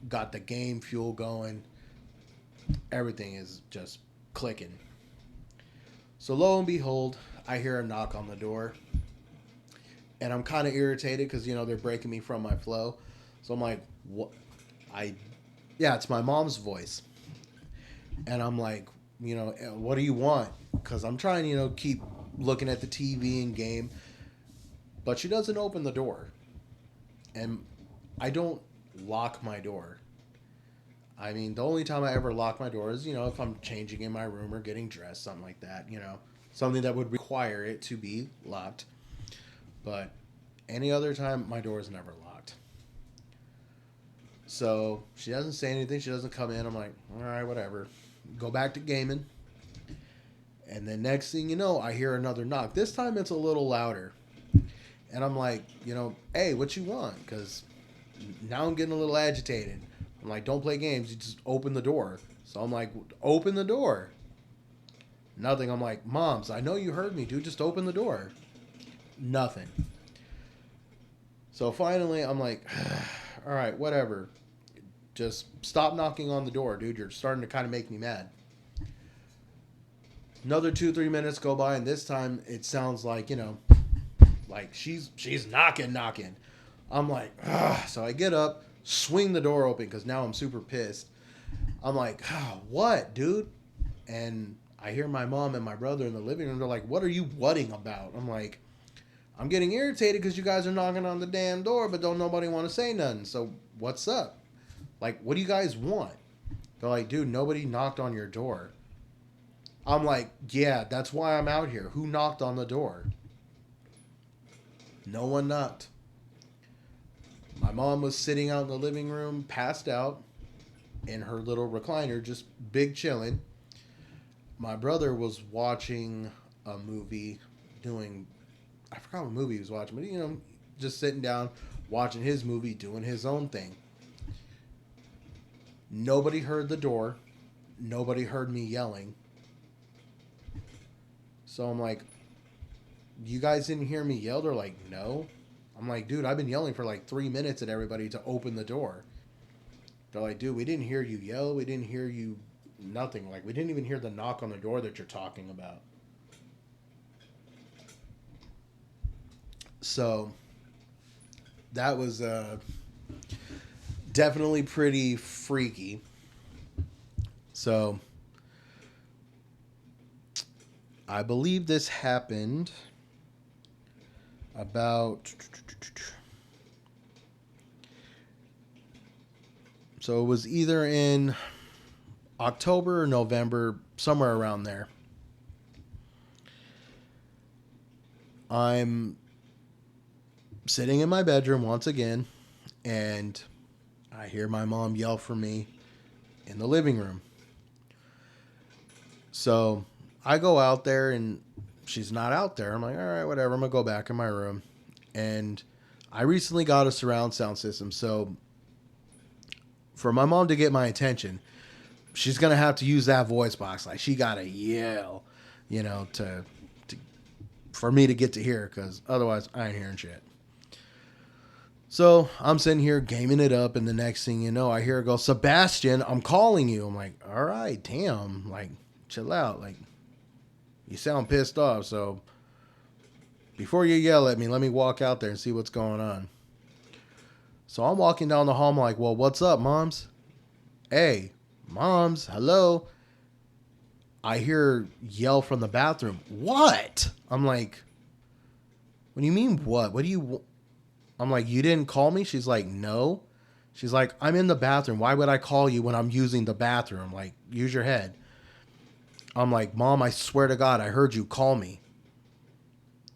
got the game fuel going. Everything is just clicking. So lo and behold, I hear a knock on the door, and I'm kind of irritated because they're breaking me from my flow. So I'm like, what? I Yeah, it's my mom's voice, and I'm like, what do you want? Because I'm trying, keep looking at the TV and game, but she doesn't open the door, and I don't lock my door. I mean, the only time I ever lock my door is, if I'm changing in my room or getting dressed, something like that, something that would require it to be locked. But any other time, my door is never locked. So she doesn't say anything. She doesn't come in. I'm like, all right, whatever. Go back to gaming. And then next thing you know, I hear another knock. This time it's a little louder. And I'm like, hey, what you want? Because now I'm getting a little agitated. I'm like, don't play games. You just open the door. So I'm like, open the door. Nothing. I'm like, Moms, I know you heard me, dude. Just open the door. Nothing. So finally, I'm like, all right, whatever. Just stop knocking on the door, dude. You're starting to kind of make me mad. Another 2-3 minutes go by, and this time it sounds like, like she's knocking. I'm like, ah. So I get up, swing the door open because now I'm super pissed. I'm like, what, dude? And I hear my mom and my brother in the living room. They're like, what are you whatting about? I'm like, I'm getting irritated because you guys are knocking on the damn door, but don't nobody want to say nothing. So what's up? Like, what do you guys want? They're like, dude, nobody knocked on your door. I'm like, yeah, that's why I'm out here. Who knocked on the door? No one knocked. My mom was sitting out in the living room, passed out in her little recliner, just big chilling. My brother was watching a movie, I forgot what movie he was watching, but just sitting down, watching his movie, doing his own thing. Nobody heard the door. Nobody heard me yelling. So I'm like, you guys didn't hear me yell? They're like, no. I'm like, dude, I've been yelling for like 3 minutes at everybody to open the door. They're like, dude, we didn't hear you yell. We didn't hear you nothing. Like, we didn't even hear the knock on the door that you're talking about. So that was definitely pretty freaky. So I believe this happened about, so it was either in October or November, somewhere around there. I'm sitting in my bedroom once again, and I hear my mom yell for me in the living room. So I go out there, and she's not out there. I'm like, all right, whatever. I'm going to go back in my room. And I recently got a surround sound system. So for my mom to get my attention, she's going to have to use that voice box. Like, she got to yell, to for me to get to hear, because otherwise I ain't hearing shit. So I'm sitting here gaming it up, and the next thing you know, I hear her go, Sebastian, I'm calling you. I'm like, all right, damn, like, chill out. Like, you sound pissed off, so before you yell at me, let me walk out there and see what's going on. So I'm walking down the hall, I'm like, well, what's up, Moms? Hey, Moms, hello? I hear yell from the bathroom. What? I'm like, what do you mean what? What do you... I'm like, you didn't call me? She's like, no. She's like, I'm in the bathroom. Why would I call you when I'm using the bathroom? Like, use your head. I'm like, Mom, I swear to God, I heard you call me.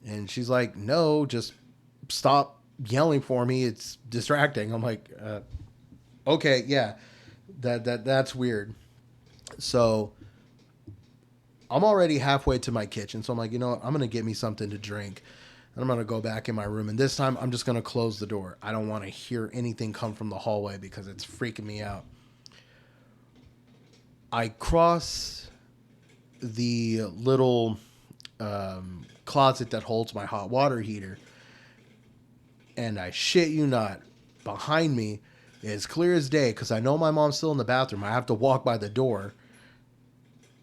And she's like, no, just stop yelling for me. It's distracting. I'm like, okay, yeah, that's weird. So I'm already halfway to my kitchen. So I'm like, you know what? I'm going to get me something to drink. And I'm going to go back in my room. And this time I'm just going to close the door. I don't want to hear anything come from the hallway because it's freaking me out. I cross the little closet that holds my hot water heater. And I shit you not, behind me, it's clear as day because I know my mom's still in the bathroom. I have to walk by the door,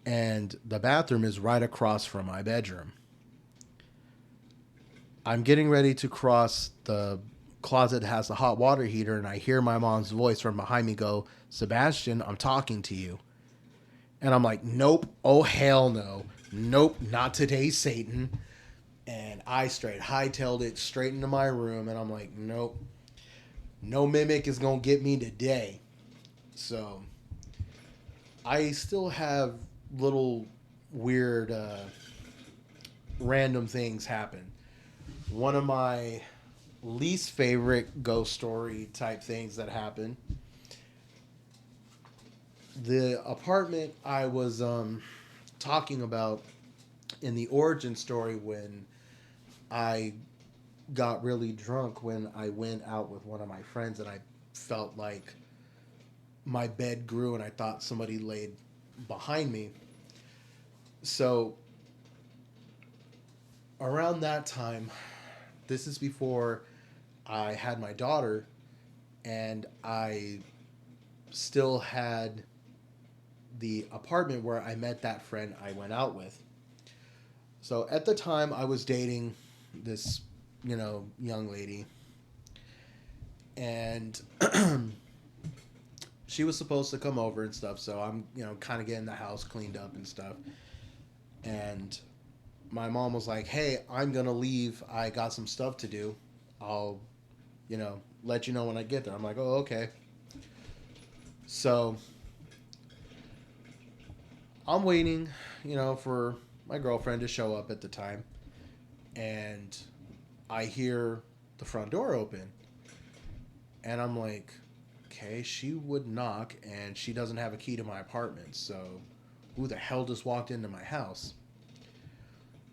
and the bathroom is right across from my bedroom. I'm getting ready to cross the closet that has the hot water heater, and I hear my mom's voice from behind me go, Sebastian, I'm talking to you. And I'm like, nope, oh hell no. Nope, not today, Satan. And I straight hightailed it straight into my room, and I'm like, nope, no mimic is gonna get me today. So I still have little weird random things happen. One of my least favorite ghost story type things that happened, the apartment I was talking about in the origin story, when I got really drunk when I went out with one of my friends, and I felt like my bed grew and I thought somebody laid behind me. So around that time, this is before I had my daughter, and I still had the apartment where I met that friend I went out with. So at the time, I was dating this, young lady, and she was supposed to come over and stuff. So I'm, kind of getting the house cleaned up and stuff. And my mom was like, "Hey, I'm gonna leave. I got some stuff to do. I'll, let you know when I get there." I'm like, "Oh, okay." So I'm waiting, for my girlfriend to show up at the time, and I hear the front door open, and I'm like, "Okay, she would knock, and she doesn't have a key to my apartment, so who the hell just walked into my house?"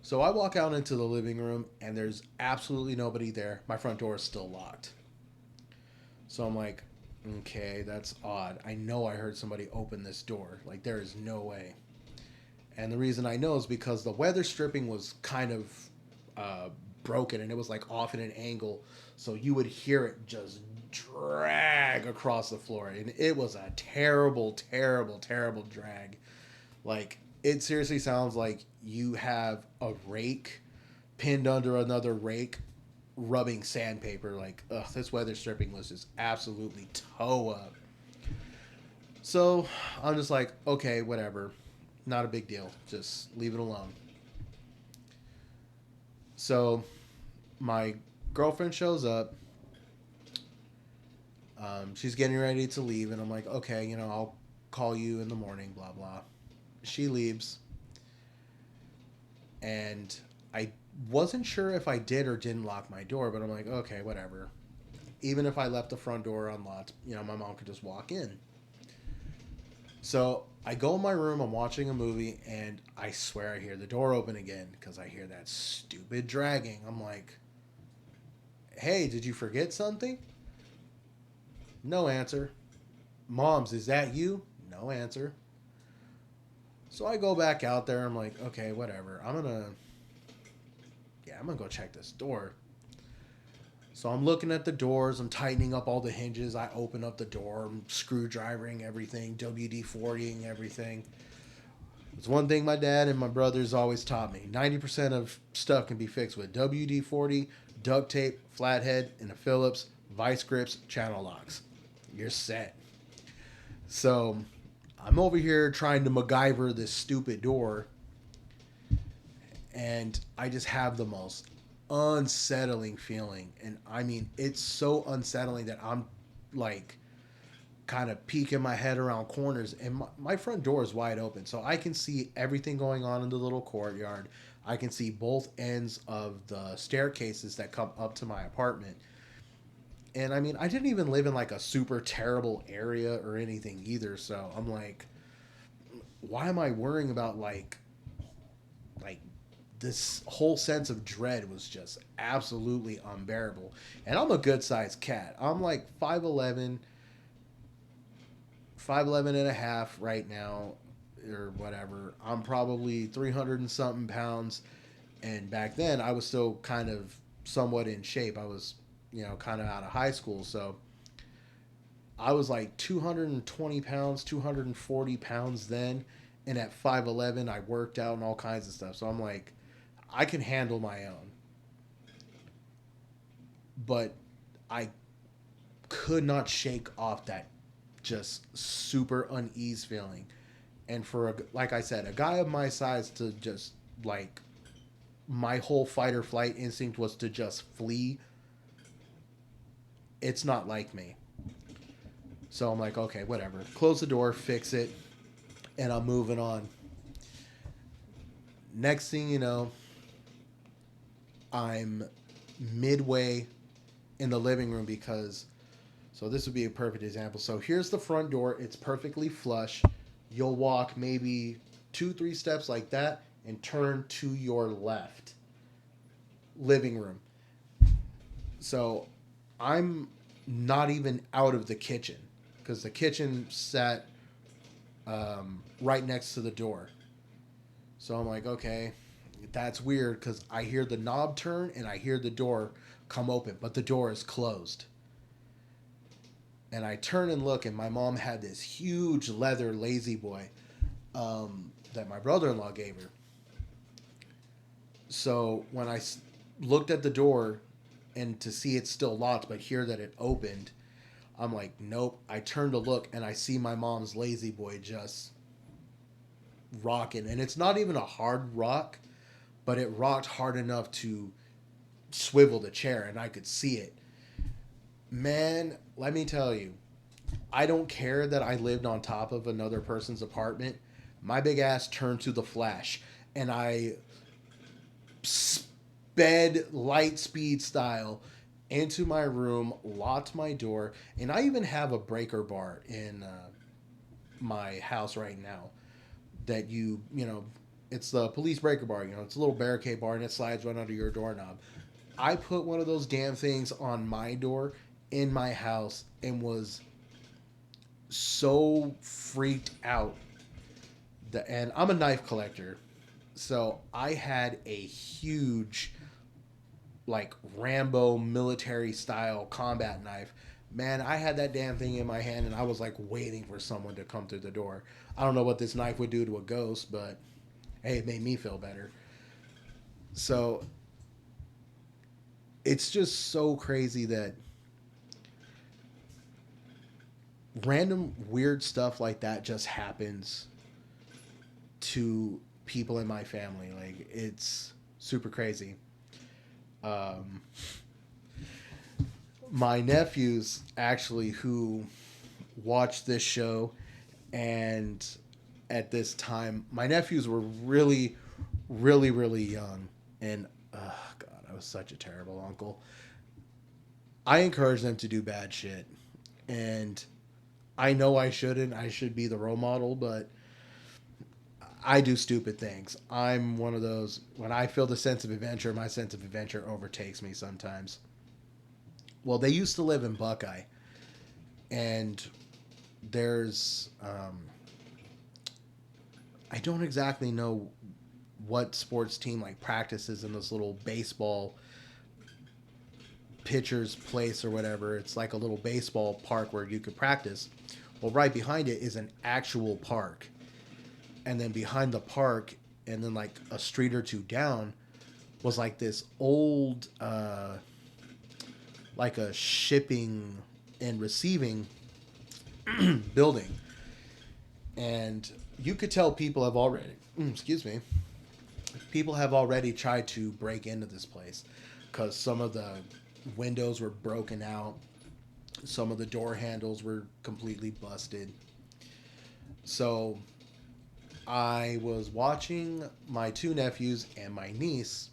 So I walk out into the living room, and there's absolutely nobody there. My front door is still locked. So I'm like, okay, that's odd. I know I heard somebody open this door. Like, there is no way. And the reason I know is because the weather stripping was kind of uh, broken, and it was like off at an angle. So you would hear it just drag across the floor. And it was a terrible, terrible, terrible drag. Like, it seriously sounds like you have a rake pinned under another rake rubbing sandpaper. Like, ugh, this weather stripping was just absolutely toe up. So I'm just like, okay, whatever. Not a big deal. Just leave it alone. So my girlfriend shows up. She's getting ready to leave, and I'm like, okay, I'll call you in the morning, blah, blah. She leaves, and I wasn't sure if I did or didn't lock my door, but I'm like, okay, whatever. Even if I left the front door unlocked, my mom could just walk in. So I go in my room, I'm watching a movie, and I swear I hear the door open again because I hear that stupid dragging. I'm like, hey, did you forget something? No answer. Moms, is that you? No answer. So I go back out there. I'm like, okay, whatever. I'm gonna go check this door. So I'm looking at the doors. I'm tightening up all the hinges. I open up the door. I'm screwdrivering everything, WD-40ing everything. It's one thing my dad and my brothers always taught me. 90% of stuff can be fixed with WD-40, duct tape, flathead, and a Phillips, vice grips, channel locks. You're set. So I'm over here trying to MacGyver this stupid door, and I just have the most unsettling feeling. And I mean, it's so unsettling that I'm like kind of peeking my head around corners, and my front door is wide open, so I can see everything going on in the little courtyard. I can see both ends of the staircases that come up to my apartment. And I mean, I didn't even live in like a super terrible area or anything either, so I'm like, why am I worrying about like this whole sense of dread was just absolutely unbearable. And I'm a good sized cat. I'm like 5'11", 5'11" and a half right now, or whatever. I'm probably 300 and something pounds. And back then, I was still kind of somewhat in shape. I was kind of out of high school. So I was like 220 pounds, 240 pounds then. And at 5'11, I worked out and all kinds of stuff. So I'm like, I can handle my own. But I could not shake off that just super unease feeling. And for, like I said, a guy of my size to just like, my whole fight or flight instinct was to just flee. It's not like me. So I'm like, okay, whatever. Close the door, fix it, and I'm moving on. Next thing you know, I'm midway in the living room because, so this would be a perfect example. So here's the front door, it's perfectly flush. You'll walk maybe 2, 3 steps like that and turn to your left. Living room. So I'm not even out of the kitchen because the kitchen sat right next to the door. So I'm like, okay, that's weird because I hear the knob turn and I hear the door come open, but the door is closed. And I turn and look, and my mom had this huge leather lazy boy that my brother in law gave her. So when I looked at the door and to see it's still locked, but hear that it opened, I'm like, nope. I turn to look and I see my mom's lazy boy just rocking. And it's not even a hard rock, but it rocked hard enough to swivel the chair and I could see it. Man, let me tell you, I don't care that I lived on top of another person's apartment. My big ass turned to the flash and I sped light speed style into my room, locked my door, and I even have a breaker bar in my house right now that it's the police breaker bar. It's a little barricade bar and it slides right under your doorknob. I put one of those damn things on my door in my house and was so freaked out. And I'm a knife collector. So I had a huge, like, Rambo military style combat knife. Man, I had that damn thing in my hand and I was like waiting for someone to come through the door. I don't know what this knife would do to a ghost, but hey, it made me feel better. So it's just so crazy that random weird stuff like that just happens to people in my family. Like, it's super crazy. Um, my nephews actually who watched this show, and at this time my nephews were really really young, and god, I was such a terrible uncle. I encouraged them to do bad shit, and I know I shouldn't. I should be the role model, but I do stupid things. I'm one of those, when I feel the sense of adventure, my sense of adventure overtakes me sometimes. Well, they used to live in Buckeye, and there's I don't exactly know what sports team like practices in this little baseball pitcher's place or whatever. It's like a little baseball park where you could practice. Well, right behind it is an actual park, and then behind the park, and then like a street or two down, was like this old like a shipping and receiving building. And you could tell people have already, excuse me, people have already tried to break into this place because some of the windows were broken out, some of the door handles were completely busted. So I was watching my two nephews and my niece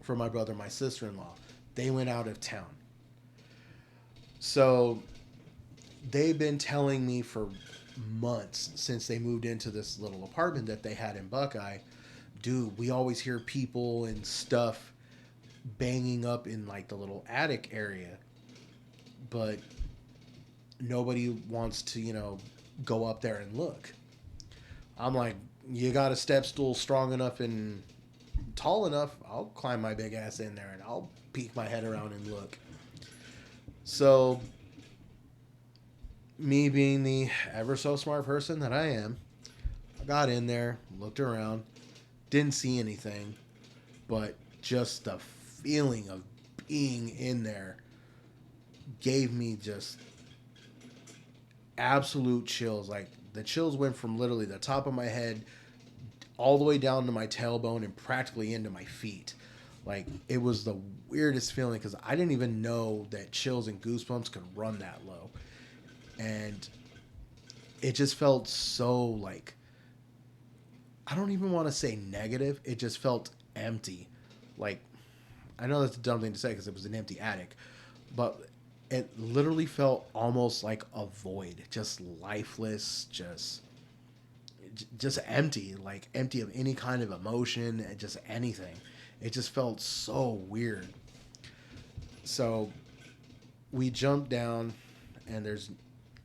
for my brother and my sister-in-law. They went out of town. So they've been telling me for months since they moved into this little apartment that they had in Buckeye, dude, we always hear people and stuff banging up in like the little attic area, but nobody wants to, go up there and look. I'm like, you got a step stool strong enough and tall enough, I'll climb my big ass in there and I'll peek my head around and look. So, me being the ever so smart person that I am, I got in there, looked around, didn't see anything, but just the feeling of being in there gave me just absolute chills. Like the chills went from literally the top of my head all the way down to my tailbone and practically into my feet. Like it was the weirdest feeling because I didn't even know that chills and goosebumps could run that low, and it just felt so like I don't even want to say negative. It just felt empty. Like I know that's a dumb thing to say because it was an empty attic, but it literally felt almost like a void, just lifeless, just empty, like empty of any kind of emotion, and just anything. It just felt so weird. So we jumped down, and there's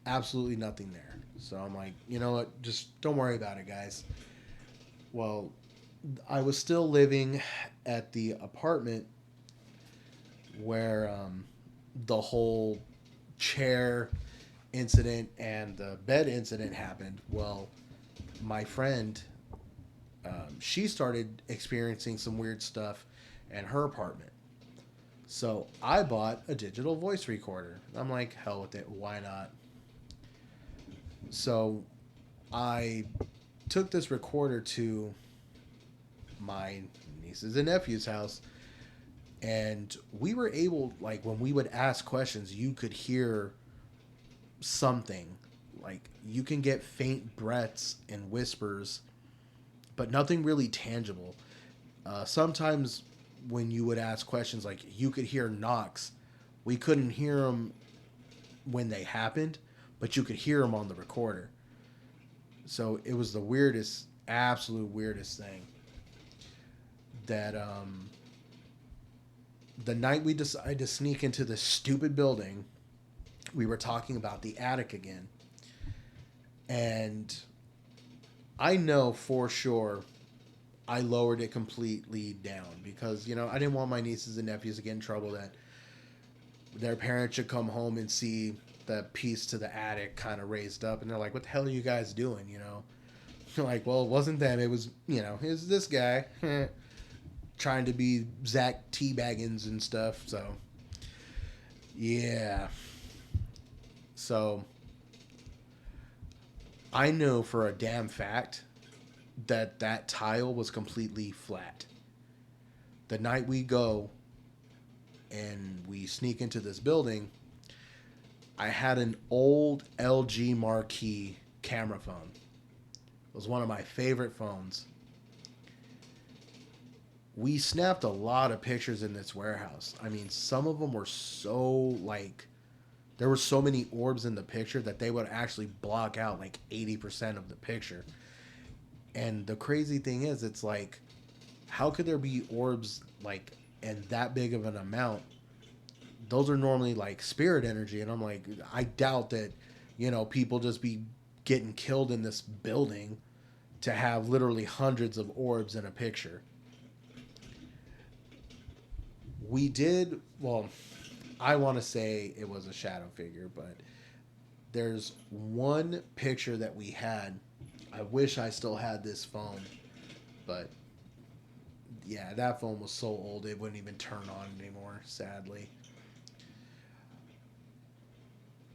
absolutely nothing there. So I'm like, you know what? Just don't worry about it, guys. Well, I was still living at the apartment where the whole chair incident and the bed incident happened. Well, my friend, she started experiencing some weird stuff in her apartment. So I bought a digital voice recorder. I'm like, hell with it. Why not? So I took this recorder to my nieces and nephew's house, and we were able, like, when we would ask questions, you could hear something. Like, you can get faint breaths and whispers, but nothing really tangible. Sometimes when you would ask questions, like, you could hear knocks. We couldn't hear them when they happened, but you could hear them on the recorder. So it was the weirdest, absolute weirdest thing that the night we decided to sneak into this stupid building, we were talking about the attic again. And I know for sure I lowered it completely down because, you know, I didn't want my nieces and nephews to get in trouble that their parents should come home and see the piece to the attic kind of raised up. And they're like, what the hell are you guys doing, you know? Like, well, it wasn't them. It was, you know, it was this guy trying to be Zach T. Baggins and stuff. So, yeah. So, I know for a damn fact that that tile was completely flat. The night we go and we sneak into this building, I had an old LG marquee camera phone. It was one of my favorite phones. We snapped a lot of pictures in this warehouse. I mean, some of them were so like there were so many orbs in the picture that they would actually block out like 80% of the picture. And the crazy thing is, it's like, how could there be orbs like in that big of an amount? Those are normally like spirit energy. And I'm like, I doubt that, you know, people just be getting killed in this building to have literally hundreds of orbs in a picture. We did, well, I want to say it was a shadow figure, but there's one picture that we had. I wish I still had this phone, but yeah, that phone was so old it wouldn't even turn on anymore, sadly.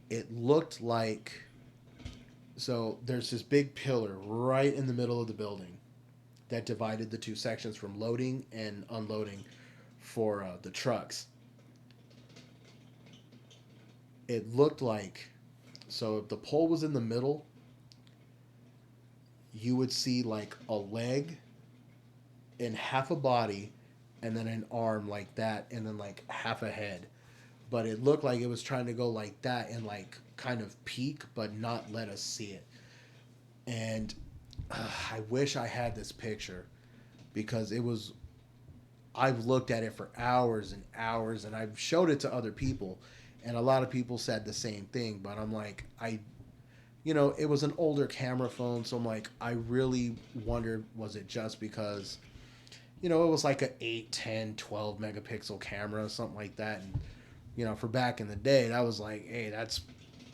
It looked like, so there's this big pillar right in the middle of the building that divided the two sections from loading and unloading for the trucks. It looked like, so if the pole was in the middle, you would see like a leg and half a body and then an arm like that and then like half a head. But it looked like it was trying to go like that and like kind of peek but not let us see it. And I wish I had this picture because it was, I've looked at it for hours and hours and I've showed it to other people and a lot of people said the same thing, but I'm like, you know, it was an older camera phone, so I'm like, I really wondered, was it just because, you know, it was like a 8, 10, 12 megapixel camera, something like that, and For back in the day, that was like, hey, that's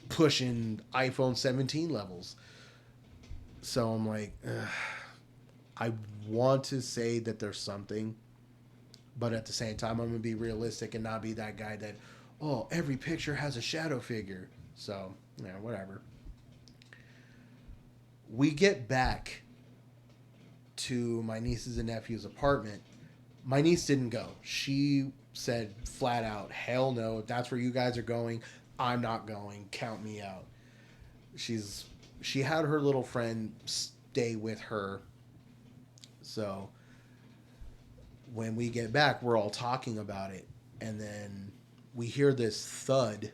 pushing iPhone 17 levels. So I'm like, ugh. I want to say that there's something, but at the same time, I'm gonna be realistic and not be that guy that, oh, every picture has a shadow figure. So yeah, whatever. We get back to my nieces and nephew's apartment. My niece didn't go. She said flat out, hell no. If that's where you guys are going, I'm not going. Count me out. She's she had her little friend stay with her. So when we get back, we're all talking about it, and then we hear this thud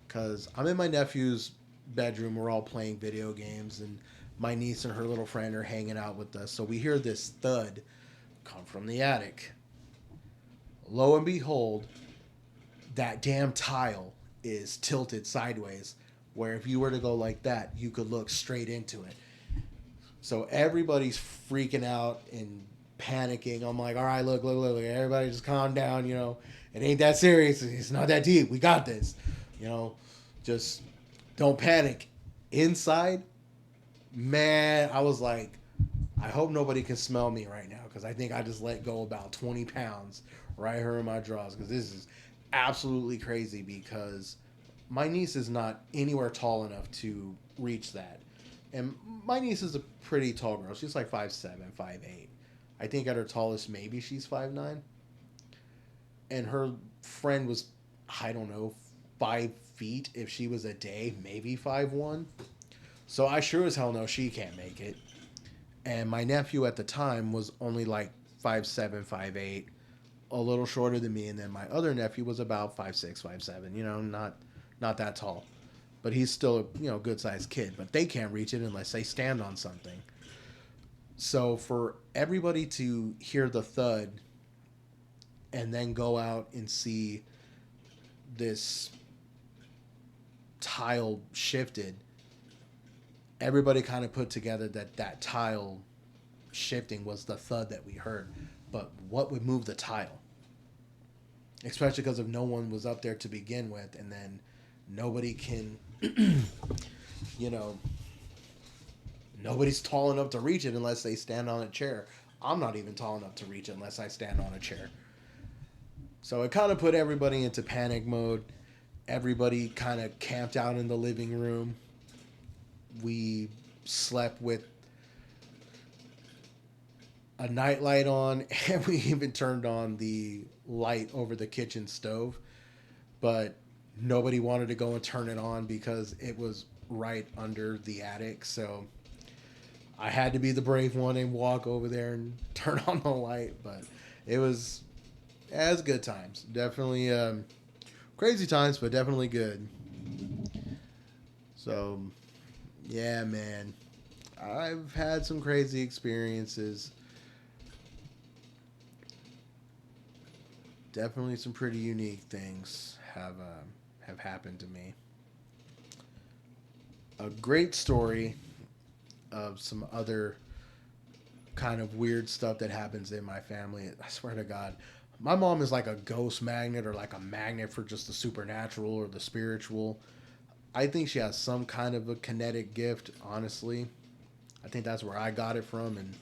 because I'm in my nephew's bedroom. We're all playing video games, and my niece and her little friend are hanging out with us. So we hear this thud come from the attic. Lo and behold, that damn tile is tilted sideways, where if you were to go like that, you could look straight into it. So everybody's freaking out and panicking. I'm like, all right, look, everybody just calm down. It ain't that serious. It's not that deep. We got this. You know, just don't panic. Inside, man, I was like, I hope nobody can smell me right now because I think I just let go about 20 pounds right here in my drawers because this is absolutely crazy because my niece is not anywhere tall enough to reach that. And my niece is a pretty tall girl. She's like 5'7", 5'8". I think at her tallest, maybe she's 5'9". And her friend was, I don't know, 5 feet if she was a day, maybe 5'1". So I sure as hell know she can't make it. And my nephew at the time was only like 5'7", 5'8", a little shorter than me. And then my other nephew was about 5'6", 5'7", not that tall. But he's still a good sized kid. But they can't reach it unless they stand on something. So for everybody to hear the thud and then go out and see this tile shifted, everybody kind of put together that tile shifting was the thud that we heard. But what would move the tile? Especially because if no one was up there to begin with, and then nobody can, you know, nobody's tall enough to reach it unless they stand on a chair. I'm not even tall enough to reach it unless I stand on a chair. So it kind of put everybody into panic mode. Everybody kind of camped out in the living room. We slept with a nightlight on, and we even turned on the light over the kitchen stove. But nobody wanted to go and turn it on because it was right under the attic. So I had to be the brave one and walk over there and turn on the light. But it was good times. Definitely crazy times, but definitely good. So yeah, man, I've had some crazy experiences. Definitely some pretty unique things have happened to me. A great story of some other kind of weird stuff that happens in my family. I swear to God, my mom is like a ghost magnet or like a magnet for just the supernatural or the spiritual. I think she has some kind of a kinetic gift, honestly. I think that's where I got it from, and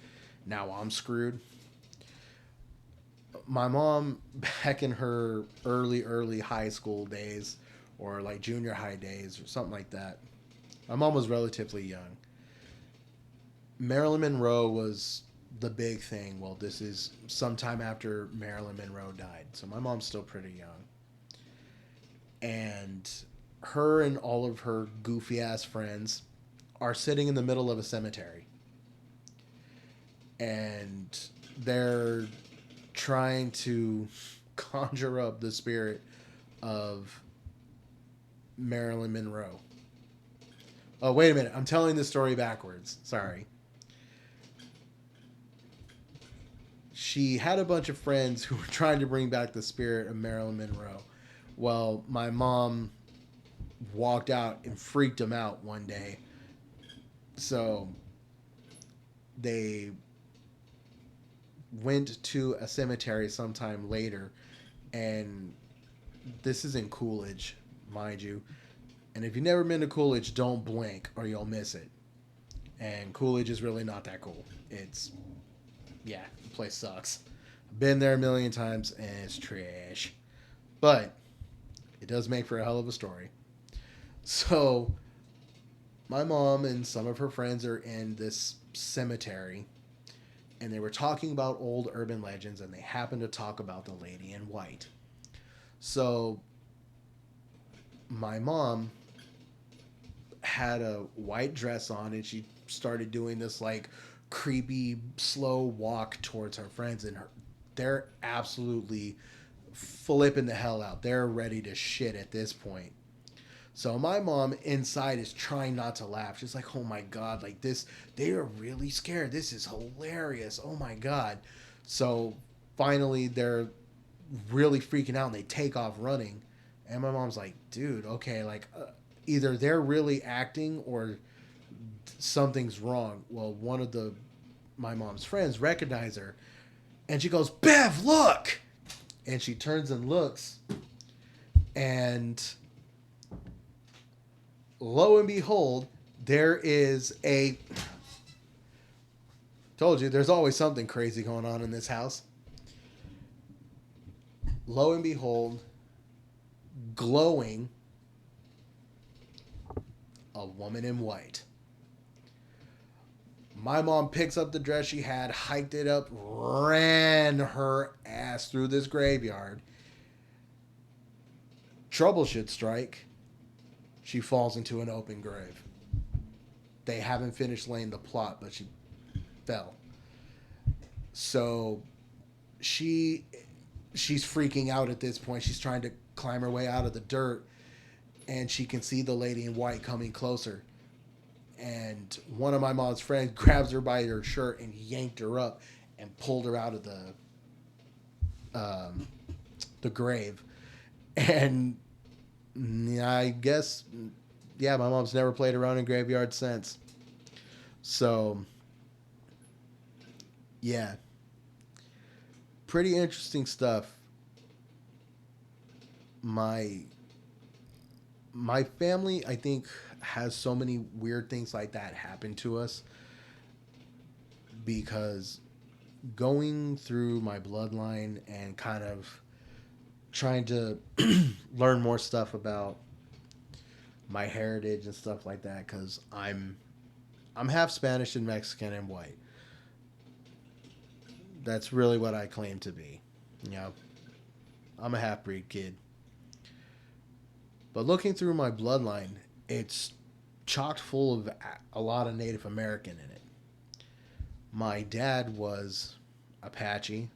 now I'm screwed. My mom, back in her early high school days, or like junior high days, or something like that, my mom was relatively young. Marilyn Monroe was the big thing. Well, this is sometime after Marilyn Monroe died, so my mom's still pretty young. And her and all of her goofy ass friends are sitting in the middle of a cemetery. And they're trying to conjure up the spirit of Marilyn Monroe. Oh, wait a minute. I'm telling the story backwards. Sorry. She had a bunch of friends who were trying to bring back the spirit of Marilyn Monroe. Well, my mom walked out and freaked them out one day. So they went to a cemetery sometime later and this is in Coolidge, mind you. And if you've never been to Coolidge, don't blink or you'll miss it. And Coolidge is really not that cool. It's, yeah, the place sucks. Been there a million times and it's trash. But it does make for a hell of a story. So, my mom and some of her friends are in this cemetery and they were talking about old urban legends and they happened to talk about the lady in white. So, my mom had a white dress on and she started doing this like creepy slow walk towards her friends and they're absolutely flipping the hell out. They're ready to shit at this point. So my mom inside is trying not to laugh. She's like, "Oh my god, like this they are really scared. This is hilarious. Oh my god." So finally they're really freaking out and they take off running. And my mom's like, "Dude, okay, like either they're really acting or something's wrong." Well, one of the my mom's friends recognize her and she goes, "Bev, look!" And she turns and looks and lo and behold, there is a told you there's always something crazy going on in this house. Lo and behold, glowing a woman in white. My mom picks up the dress she had, hiked it up, ran her ass through this graveyard. Trouble should strike. She falls into an open grave. They haven't finished laying the plot, but she fell. So she's freaking out at this point. She's trying to climb her way out of the dirt, and she can see the lady in white coming closer. And one of my mom's friends grabs her by her shirt and yanked her up and pulled her out of the grave. And I guess, yeah, my mom's never played around in graveyards since. So, yeah, pretty interesting stuff. My my family, I think, has so many weird things like that happen to us because going through my bloodline and kind of trying to learn more stuff about my heritage and stuff like that because I'm half Spanish and Mexican and white. That's really what I claim to be. You know, I'm a half breed kid. But looking through my bloodline, it's chocked full of a lot of Native American in it. My dad was Apache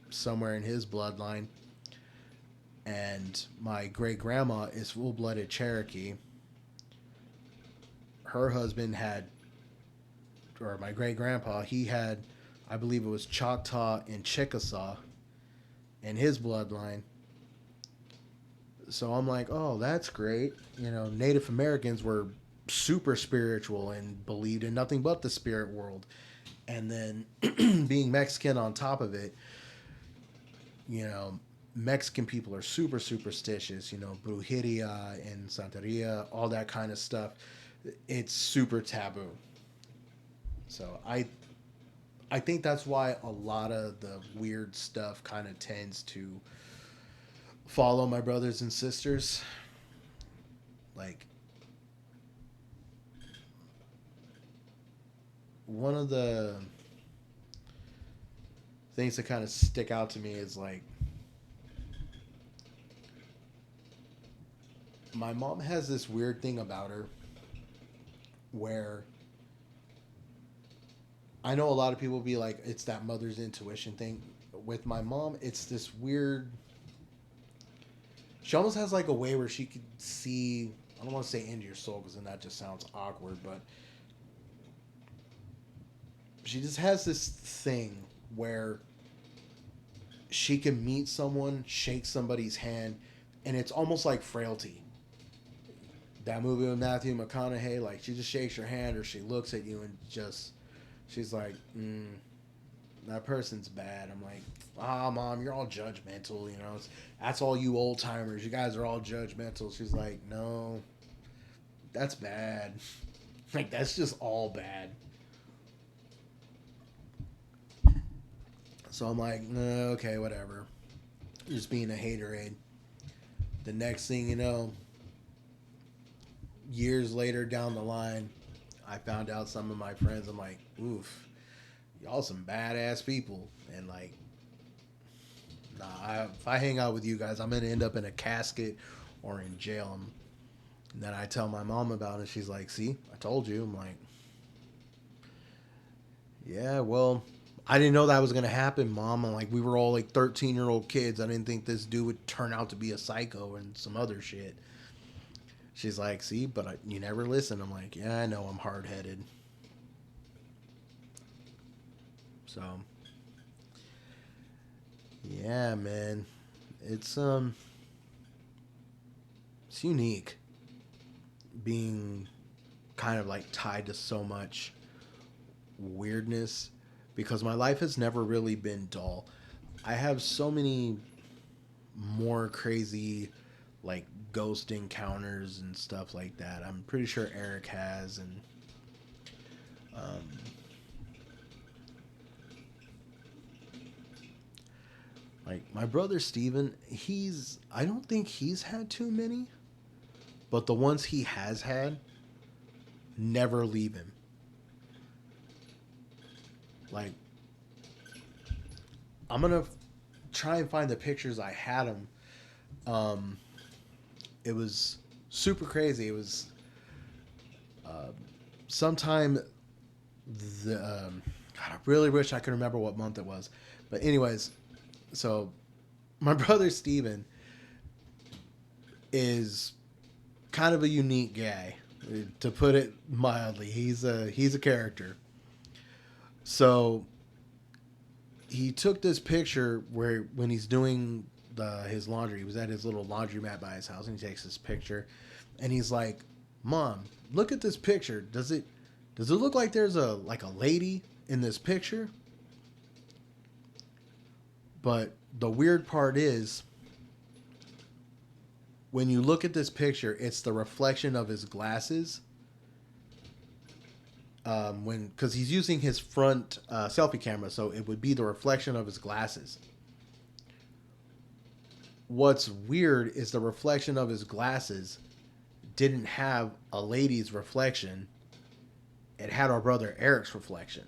somewhere in his bloodline, and my great grandma is full blooded Cherokee. Her husband had, or my great grandpa, he had, I believe it was Choctaw and Chickasaw in his bloodline. So I'm like, oh, that's great. You know, Native Americans were super spiritual and believed in nothing but the spirit world. And then being Mexican on top of it, you know, Mexican people are super superstitious, you know, brujeria and santeria, all that kind of stuff. It's super taboo. So I think that's why a lot of the weird stuff kind of tends to follow my brothers and sisters. Like one of the things that kind of stick out to me is like my mom has this weird thing about her where I know a lot of people be like it's that mother's intuition thing. With my mom, it's this weird. She almost has like a way where she could see. I don't want to say into your soul because then that just sounds awkward, but she just has this thing where she can meet someone, shake somebody's hand, and it's almost like frailty. That movie with Matthew McConaughey, like she just shakes your hand or she looks at you and just she's like, that person's bad. I'm like, ah, mom, you're all judgmental. That's all you old timers. You guys are all judgmental. She's like, no, that's bad. Like, that's just all bad. So I'm like, no, okay, whatever. Just being a haterade. The next thing you know, years later down the line, I found out some of my friends. I'm like, oof, y'all some badass people. And like, nah, if I hang out with you guys, I'm gonna end up in a casket or in jail. And then I tell my mom about it. She's like, see, I told you. I'm like, yeah, well, I didn't know that was gonna happen, mom. And like, we were all like 13-year-old kids. I didn't think this dude would turn out to be a psycho and some other shit. She's like, see, but you never listen. I'm like, yeah, I know, I'm hard headed. So, yeah, man, it's it's unique being kind of like tied to so much weirdness because my life has never really been dull. I have so many more crazy like ghost encounters and stuff like that. I'm pretty sure Eric has, and um, like my brother Steven, I don't think he's had too many, but the ones he has had never leave him. Like, I'm gonna try and find the pictures I had him. Um, it was super crazy. It was uh, sometime the God, I really wish I could remember what month it was. But anyways, so my brother Steven is kind of a unique guy, to put it mildly. He's a character. So he took this picture where when he's doing his laundry, he was at his little laundromat by his house, and he takes this picture, and he's like, "Mom, look at this picture. Does it look like there's a lady in this picture?" But the weird part is when you look at this picture, it's the reflection of his glasses. When because he's using his front selfie camera, so it would be the reflection of his glasses. What's weird is the reflection of his glasses didn't have a lady's reflection. It had our brother Eric's reflection.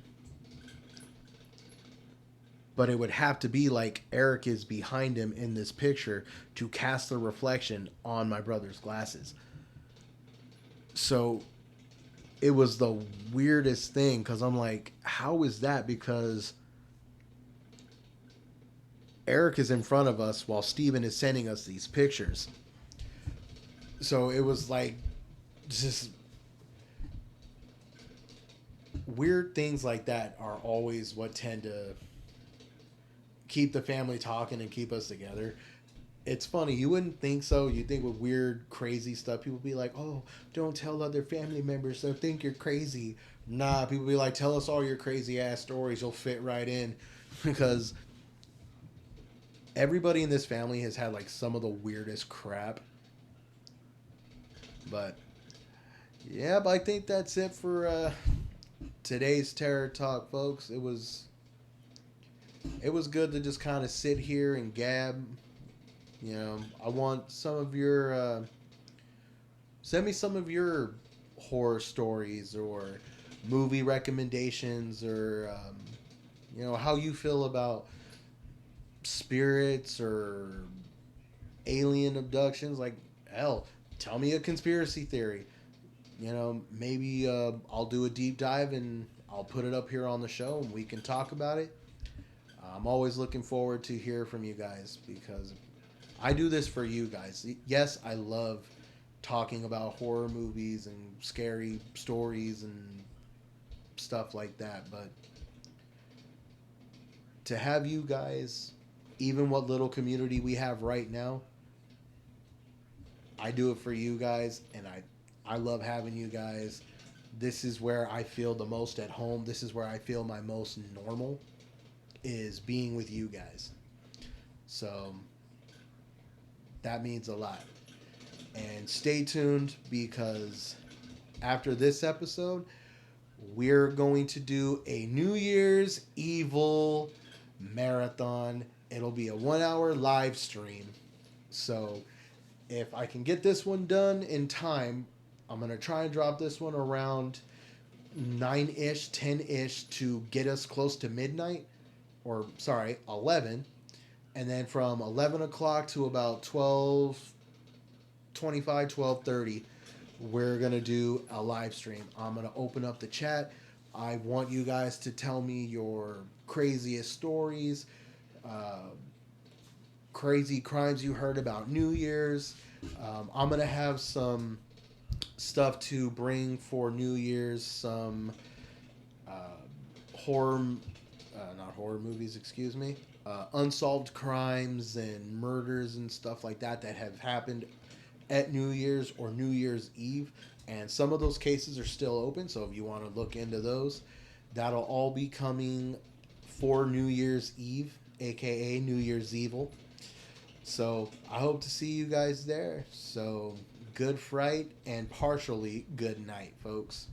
But it would have to be like Eric is behind him in this picture to cast the reflection on my brother's glasses. So it was the weirdest thing because I'm like, how is that? Because Eric is in front of us while Steven is sending us these pictures. So it was like just weird things like that are always what tend to keep the family talking and keep us together. It's funny, you wouldn't think so. You think with weird, crazy stuff, people be like, "Oh, don't tell other family members; they'll think you're crazy." Nah, people be like, "Tell us all your crazy ass stories; you'll fit right in," because everybody in this family has had like some of the weirdest crap. But yeah, but I think that's it for today's terror talk, folks. It was good to just kind of sit here and gab. I want some of your send me some of your horror stories or movie recommendations, or how you feel about spirits or alien abductions. Like, hell, tell me a conspiracy theory. Maybe I'll do a deep dive and I'll put it up here on the show and we can talk about it. I'm always looking forward to hear from you guys because I do this for you guys. Yes, I love talking about horror movies and scary stories and stuff like that, but to have you guys, even what little community we have right now, I do it for you guys, and I love having you guys. This is where I feel the most at home. This is where I feel my most normal. is being with you guys. So that means a lot. And stay tuned because after this episode, we're going to do a New Year's Evil marathon. It'll be a 1 hour live stream. So if I can get this one done in time, I'm going to try and drop this one around 9 ish, 10 ish to get us close to midnight. Or, sorry, 11. And then from 11 o'clock to about 12:25, 12:30, we're going to do a live stream. I'm going to open up the chat. I want you guys to tell me your craziest stories, uh, crazy crimes you heard about New Year's. I'm going to have some stuff to bring for New Year's, some uh, horror, not horror movies, excuse me, unsolved crimes and murders and stuff like that that have happened at New Year's or New Year's Eve. And some of those cases are still open, so if you want to look into those, that'll all be coming for New Year's Eve, aka New Year's Evil. So I hope to see you guys there. So good fright and partially good night, folks.